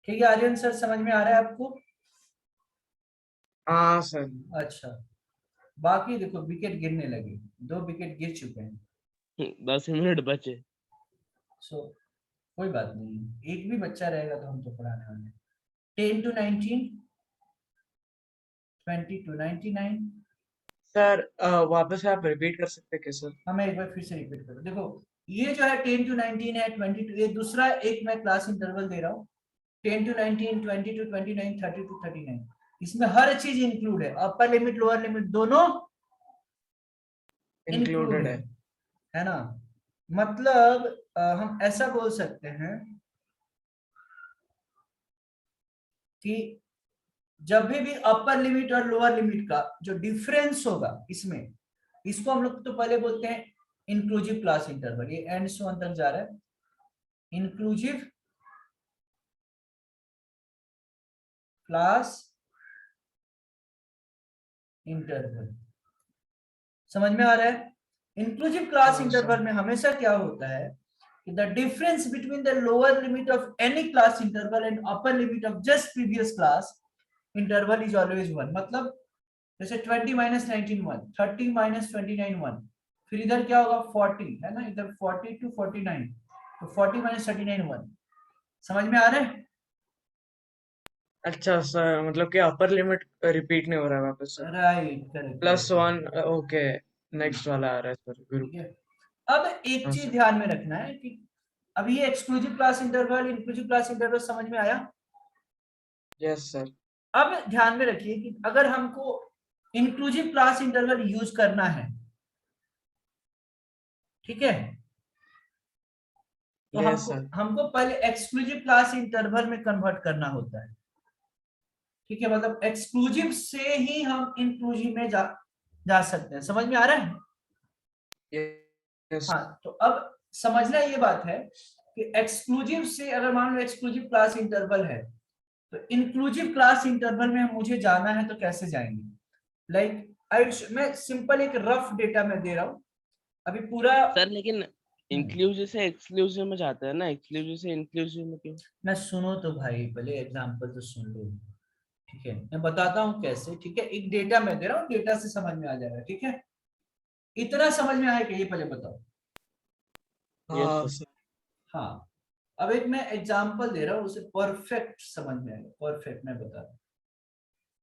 ठीक है आर्यन सर, समझ में आ रहा है आपको? हाँ सर। अच्छा, बाकी देखो विकेट गिरने लगे, 2 विकेट गिर चुके हैं। 10 मिनट बचे। सो कोई बात नहीं, एक भी बच्चा रहेगा तो हम तो पढ़ाने वाले हैं। 10 to 19, 20 to 99। सर वापस आप रिपीट कर सकते हैं क्या सर? हाँ मैं एक बार फिर से रिपीट करूँ, देखो ये जो है 10 to 19 है, 20 to, ये दूसरा एक मैं क्लास इंटरवल दे रहा हूँ, 10 to 19, 20 to 29, 30 to 39, इसमें हर चीज इंक्लूड है, अपर लिमिट लोअर लिमिट दोनों इंक्लूड इंक्लूडेड है। है ना। मतलब हम ऐसा बोल सकते हैं कि जब भी अपर लिमिट और लोअर लिमिट का जो डिफरेंस होगा इसमें, इसको हम लोग तो पहले बोलते हैं इंक्लूसिव क्लास इंटरवल। ये एंड सो तक जा रहा है, इंक्लूसिव क्लास इंटरवल, समझ में आ रहा है? इंक्लूसिव क्लास हाँ इंटरवल सर। में हमेशा क्या होता है कि the difference between the lower limit of any class interval and upper limit of just previous class interval is always 1। मतलब जैसे 20 minus 19 1, 30 minus 29 1, फिर इधर क्या होगा 40 है ना, इधर 40 to 49, तो 40 minus 39 1। समझ में आ रहा है? अच्छा सर, मतलब कि अपर लिमिट रिपीट नहीं हो रहा है वापस से। Right, correct plus one, correct. Okay. Next वाला आ रहा है सर, ठीक ग्रुप। है, अब एक हाँ चीज सर। ध्यान में रखना है कि अब ये exclusive class interval inclusive class interval समझ में आया। Yes sir. अब ध्यान में रखिए कि अगर हमको इंक्लूसिव क्लास इंटरवल यूज करना है, ठीक है, तो यस हमको सर। हमको पहले एक्सक्लूसिव क्लास इंटरवल में कन्वर्ट करना होता है। ठीक है, मतलब एक्सक्लूसिव से ही हम इंक्लूसिव में जा सकते हैं। समझ में आ रहा है? यस। हाँ, तो अब समझना ये बात है कि एक्सक्लूसिव से अगर मान लो एक्सक्लूसिव क्लास इंटरवल है, तो इंक्लूसिव क्लास इंटरवल में मुझे जाना है तो कैसे जाएंगे। लाइक मैं सिंपल एक रफ डेटा में दे रहा हूं अभी पूरा। सर लेकिन इंक्लूसिव से एक्सक्लूसिव में जाते हैं ना, एक्सक्लूसिव से इंक्लूसिव में क्यों? मैं सुनो तो भाई, पहले एग्जांपल तो सुन लो, ठीक है, मैं बताता हूँ कैसे। ठीक है, एक डेटा मैं दे रहा हूँ, डेटा से समझ में आ जाएगा। ठीक है, इतना समझ में आया कि ये पहले बताओ। यस हाँ सर। सर। हाँ, अब एक मैं एग्जांपल दे रहा हूँ, उसे परफेक्ट समझ में आएगा, परफेक्ट मैं बता रहा हूँ।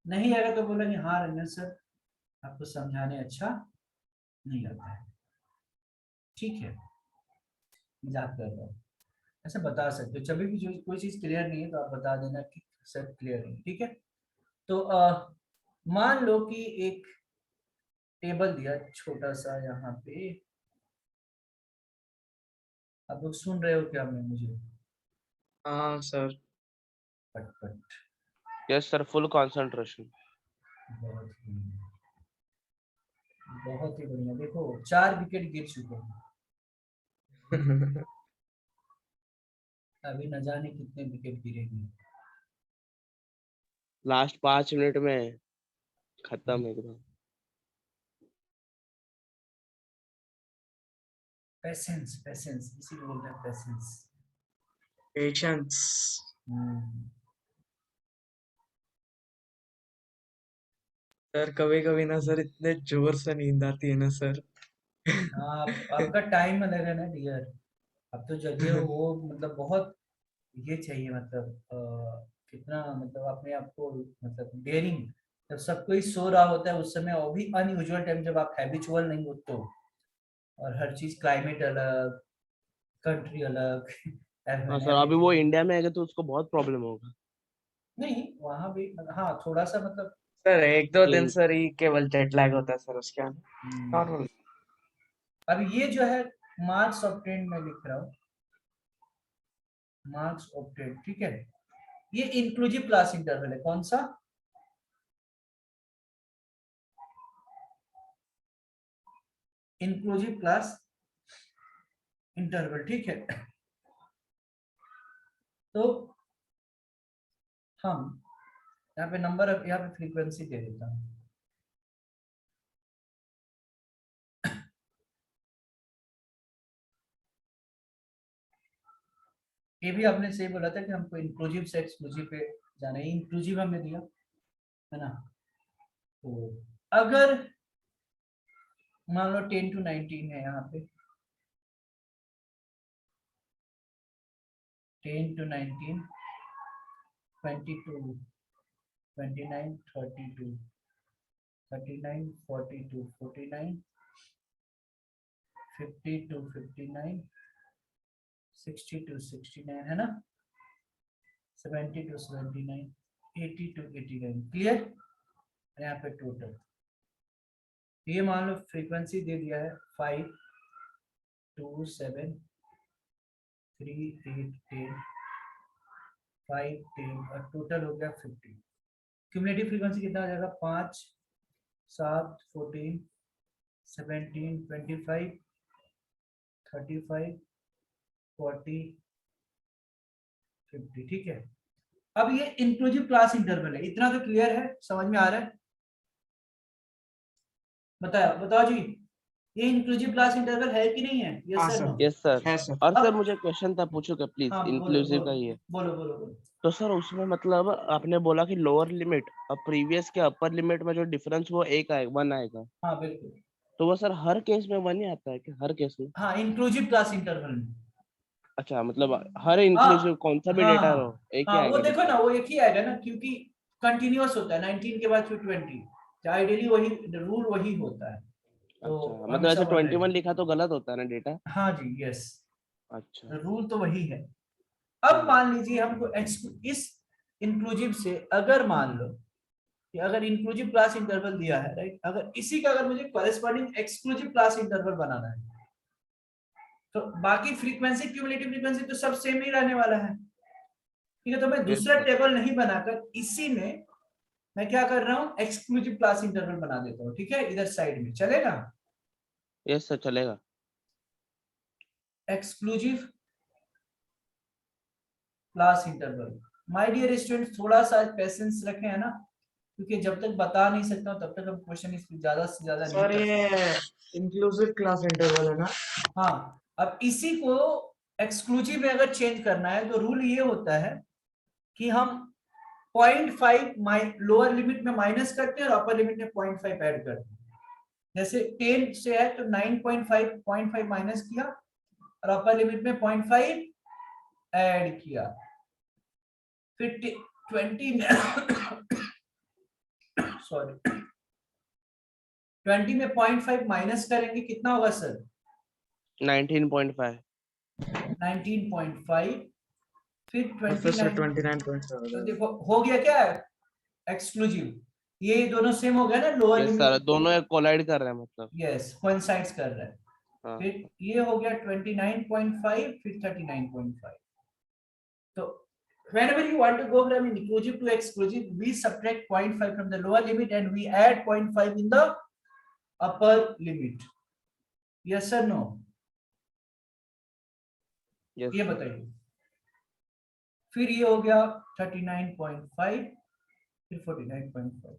नहीं आएगा तो बोलेंगे हाँ रंजन सर आपको समझाने अच्छा नहीं आता है। ठीक है, मजाक कर रहा हूँ, ऐसे बता सकते हो। जब भी जो कोई चीज क्लियर नहीं है तो आप बता देना कि सब क्लियर है, ठीक है। तो मान लो कि एक टेबल दिया छोटा सा यहाँ पे, आप लोग सुन रहे हो क्या मैं मुझे? हाँ सर। पट पट, यस सर, फुल कंसंट्रेशन। बहुत ही बहुत ही बढ़िया। देखो 4 विकेट गिर चुके हैं, अभी न जाने कितने विकेट गिरेंगे। लास्ट 5 मिनट में खत्म एकदम। पेशेंस, पेशेंस, इसी को बोलते हैं पेशेंस। पेशेंस। सर कभी कभी ना सर इतने जोर से नींद आती है ना सर। हाँ, आपका टाइम अलग है ना डियर, अब तो जगे हो, मतलब बहुत ये चाहिए, मतलब कितना, मतलब अपने आप को, मतलब डेयरिंग। जब सब कोई सो रहा होता है उस समय, और भी अनयूजुअल टाइम, जब आप हैबिचुअल नहीं हो तो, और हर चीज, क्लाइमेट अलग, कंट्री अलग हाँ सर, अभी वो इंडिया में आएगा तो उसको बहुत प्रॉब्लम होगा। नहीं वहां भी, हाँ थोड़ा सा मतलब सर 1-2 दिन चेंज। सर ही केवल जेट लैग होता है सर, उसके बाद हम्म, नॉर्मल। अब ये जो है मार्क्स ऑब्टेन में लिख रहा हूँ, मार्क्स ऑब्टेन, ठीक है। ये इंक्लूसिव क्लास इंटरवल है, कौन सा? इंक्लूसिव क्लास इंटरवल, ठीक है। तो हम यहाँ पे नंबर, यहाँ पे फ्रीक्वेंसी दे देता हूँ। ये भी आपने सही बोला था कि हमको इंक्लूसिव से एक्सक्लूसिव पे जाना है, इंक्लूसिव हमने दिया है ना। तो अगर मान लो 10 to 19 है यहाँ पे, 10 to 19, 22, 29, 32, 39, 42, 49, 50 to 59, 60 to 69 है ना, 70 to 79, 80 to 89, क्लियर। यहाँ पे टोटल ये मान लो फ्रीक्वेंसी दे दिया है 5, 2, 7, 3, 8, 10, 5, 10, और टोटल हो गया 50। क्यूमुलेटिव फ्रीक्वेंसी कितना आ जाएगा? 5, 7, 14, 17, 25, 35, 40, 50, ठीक है। अब ये इंक्लूसिव क्लास इंटरवल है, इतना तो क्लियर है, समझ में आ रहा है? बताओ बताओ जी, ये इंक्लूसिव क्लास इंटरवल है कि नहीं है? यस हाँ sir, sir. No? Yes sir. है सर। और सर अब मुझे क्वेश्चन था, पूछो क्या प्लीज, हाँ बोलो इंक्लूसिव बोलो का ही है। बोलो बोलो बोलो। तो सर उसमें मतलब आपने बोला कि लोअर लिमिट और प्रीवियस के अपर लिमिट में जो डिफरेंस वो 1 आएगा। हाँ बिल्कुल, तो वो सर हर केस में 1 ही आता है कि हर केस में? हाँ इंक्लूसिव क्लास इंटरवल में। अच्छा, मतलब हर हाँ इंक्लूसिव कौन सा भी हाँ डेटा रहो एक ही हाँ, वो आएगा देखो ना, डिफरेंस? वो एक ही आएगा ना, क्योंकि कंटिन्यूअस होता है 19 के बाद फिर 20, तो आइडियली वही रूल वही होता है, अच्छा, तो मतलब हमेशा ऐसे 1 21 रहेगा। लिखा तो गलत होता है ना डेटा? हाँ जी, यस, अच्छा। रूल तो वही है। अब हम्म। मान लीजिए हमको इस इंक्लूसिव से, अगर मान लो कि अगर इंक्लूसिव क्लास इंटरवल दिया है, राइट, अगर इसी का अगर मुझे कॉरेस्पॉन्डिंग एक्सक्लूसिव क्लास इंटरवल बनाना है, तो बाकी फ्रीक्वेंसी, क्यूमुलेटिव फ्रीक्वेंसी तो सब सेम ही रहने वाला है, ठीक है। तो मैं यस दूसरा सर। टेबल नहीं बनाकर इसी में मैं क्या कर रहा हूँ, एक्सक्लूसिव क्लास इंटरवल बना देता हूँ, ठीक है, इधर साइड में चलेगा। यस सर, चलेगा। Exclusive class interval, my dear student, थोड़ा सा पेशेंस रखें, है ना, क्योंकि जब तक बता नहीं सकता हूं, तब तक हम क्वेश्चन इसमें ज्यादा से ज्यादा नहीं सर कर ये सकते। इंक्लूसिव क्लास इंटरवल है ना? हाँ, अब इसी को एक्सक्लूसिव में अगर चेंज करना है तो रूल ये होता है कि हम 0.5 लोअर लिमिट में माइनस करते हैं और अपर लिमिट में 0.5 ऐड करते हैं। जैसे 10 से है तो 9.5 0.5 माइनस किया और अपर लिमिट में 0.5 ऐड किया, फिर 20 में सॉरी 20 में 0.5 माइनस करेंगे, कितना होगा सर? 19.5। 19.5, फिर प्रोफेसर 29 29.7 तो देखो हो गया क्या एक्सक्लूसिव, ये दोनों सेम हो गया ना, लोअर यस सर, लिमिट, दोनों कोलाइड कर रहे हैं मतलब। यस कोइंसाइड्स कर रहा है। हाँ फिर ये हो गया 29.5, फिर 39.5। तो whenever you want to go from inclusive to exclusive, we subtract 0.5 from the lower limit and we add 0.5 in the upper limit. Yes or no? Yes ये बताइए। फिर ये हो गया 39.5, फिर 49.5।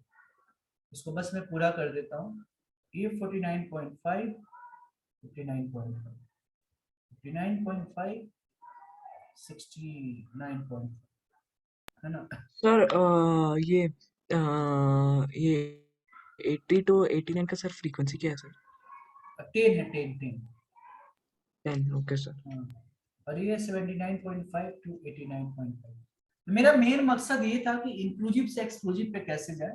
इसको बस मैं पूरा कर देता हूँ। ये 49.5, 59.5, 59.5, 69.5 है ना। सर ये 80 to 89 का सर फ्रीक्वेंसी क्या है सर? 10 है, 10। 10 ओके सर। हाँ, और ये 79.5 to 89.5। मेरा मेन मकसद ये था कि इंक्लूसिव से एक्सक्लूसिव पे कैसे जाए,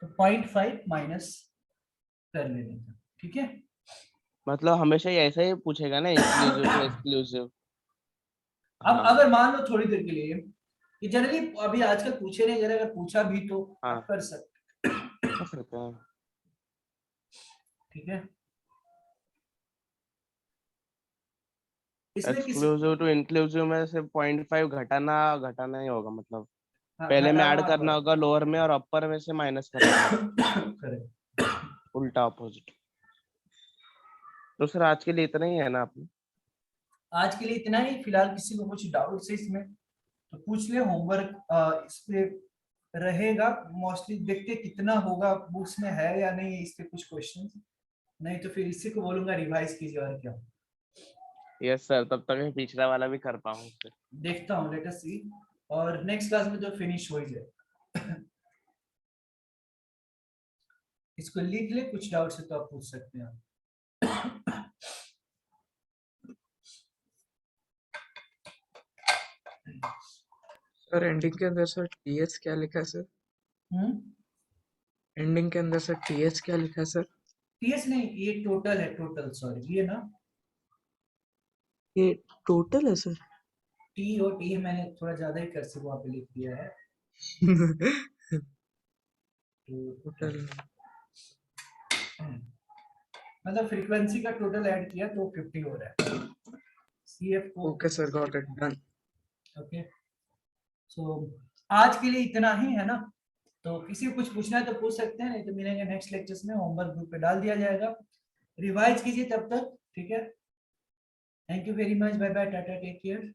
तो 0.5 माइनस कर लेने का, ठीक है। मतलब हमेशा ही ऐसा ही पूछेगा ना, इंक्लूसिव टू एक्सक्लूसिव। अब हाँ अगर मान लो थोड़ी देर के लिए कि जनरली अभी आजकल पूछे नहीं, अगर पूछा भी तो हाँ आप कर सकते, कर सकते हैं। ठीक है। इसमें किसी एक्सक्लूसिव टू इंक्लूसिव में से 0.5 घटाना ही होगा मतलब। हाँ, पहले में घटाना ऐड और करना होगा लोअर में, और अपर में से माइनस करना होगा, करेक्ट। उल्टा अपोजिट। तो सर आज के लिए इतना ही है ना आपने? आज के लिए इतना ही। फिलहाल किसी को कुछ डाउट है इसमें तो पूछ ले। होमवर्क इस पे रहेगा मोस्टली, देखते कितना होगा बुक्स में है या नहीं इस पे कुछ क्वेश्चन, नहीं तो फिर इसी को बोलूंगा रिवाइज कीजिए और क्या। यस सर, तब तक मैं पिछला वाला भी कर पाऊँ फिर। देखता हूँ, लेट अस सी, और नेक्स्ट क्लास में तो फिनिश हो ही जाए। इसको लिख ले, कुछ डाउट्स है तो आप पूछ सकते हैं। सर एंडिंग के अंदर सर टीएच क्या लिखा है सर? एंडिंग के अंदर सर टीएच क्या लिखा है सर? टीएस नहीं, ये टोटल है, टोटल सॉरी, ये ना ये टोटल है सर? टी और टी मैंने थोड़ा ज्यादा ही कर्सिव वहां पे लिख दिया है। टोटल मतलब फ्रीक्वेंसी का टोटल ऐड किया तो 50 हो रहा है। सीएफ को okay sir, got it, done. Okay. So आज के लिए इतना ही है ना। तो किसी को कुछ पूछना है तो पूछ सकते हैं, नहीं तो मिलेंगे नेक्स्ट लेक्चर्स में, होमवर्क ग्रुप पे डाल दिया जाएगा, रिवाइज कीजिए तब तक, ठीक है। Thank you very much, bye bye, tata, take care.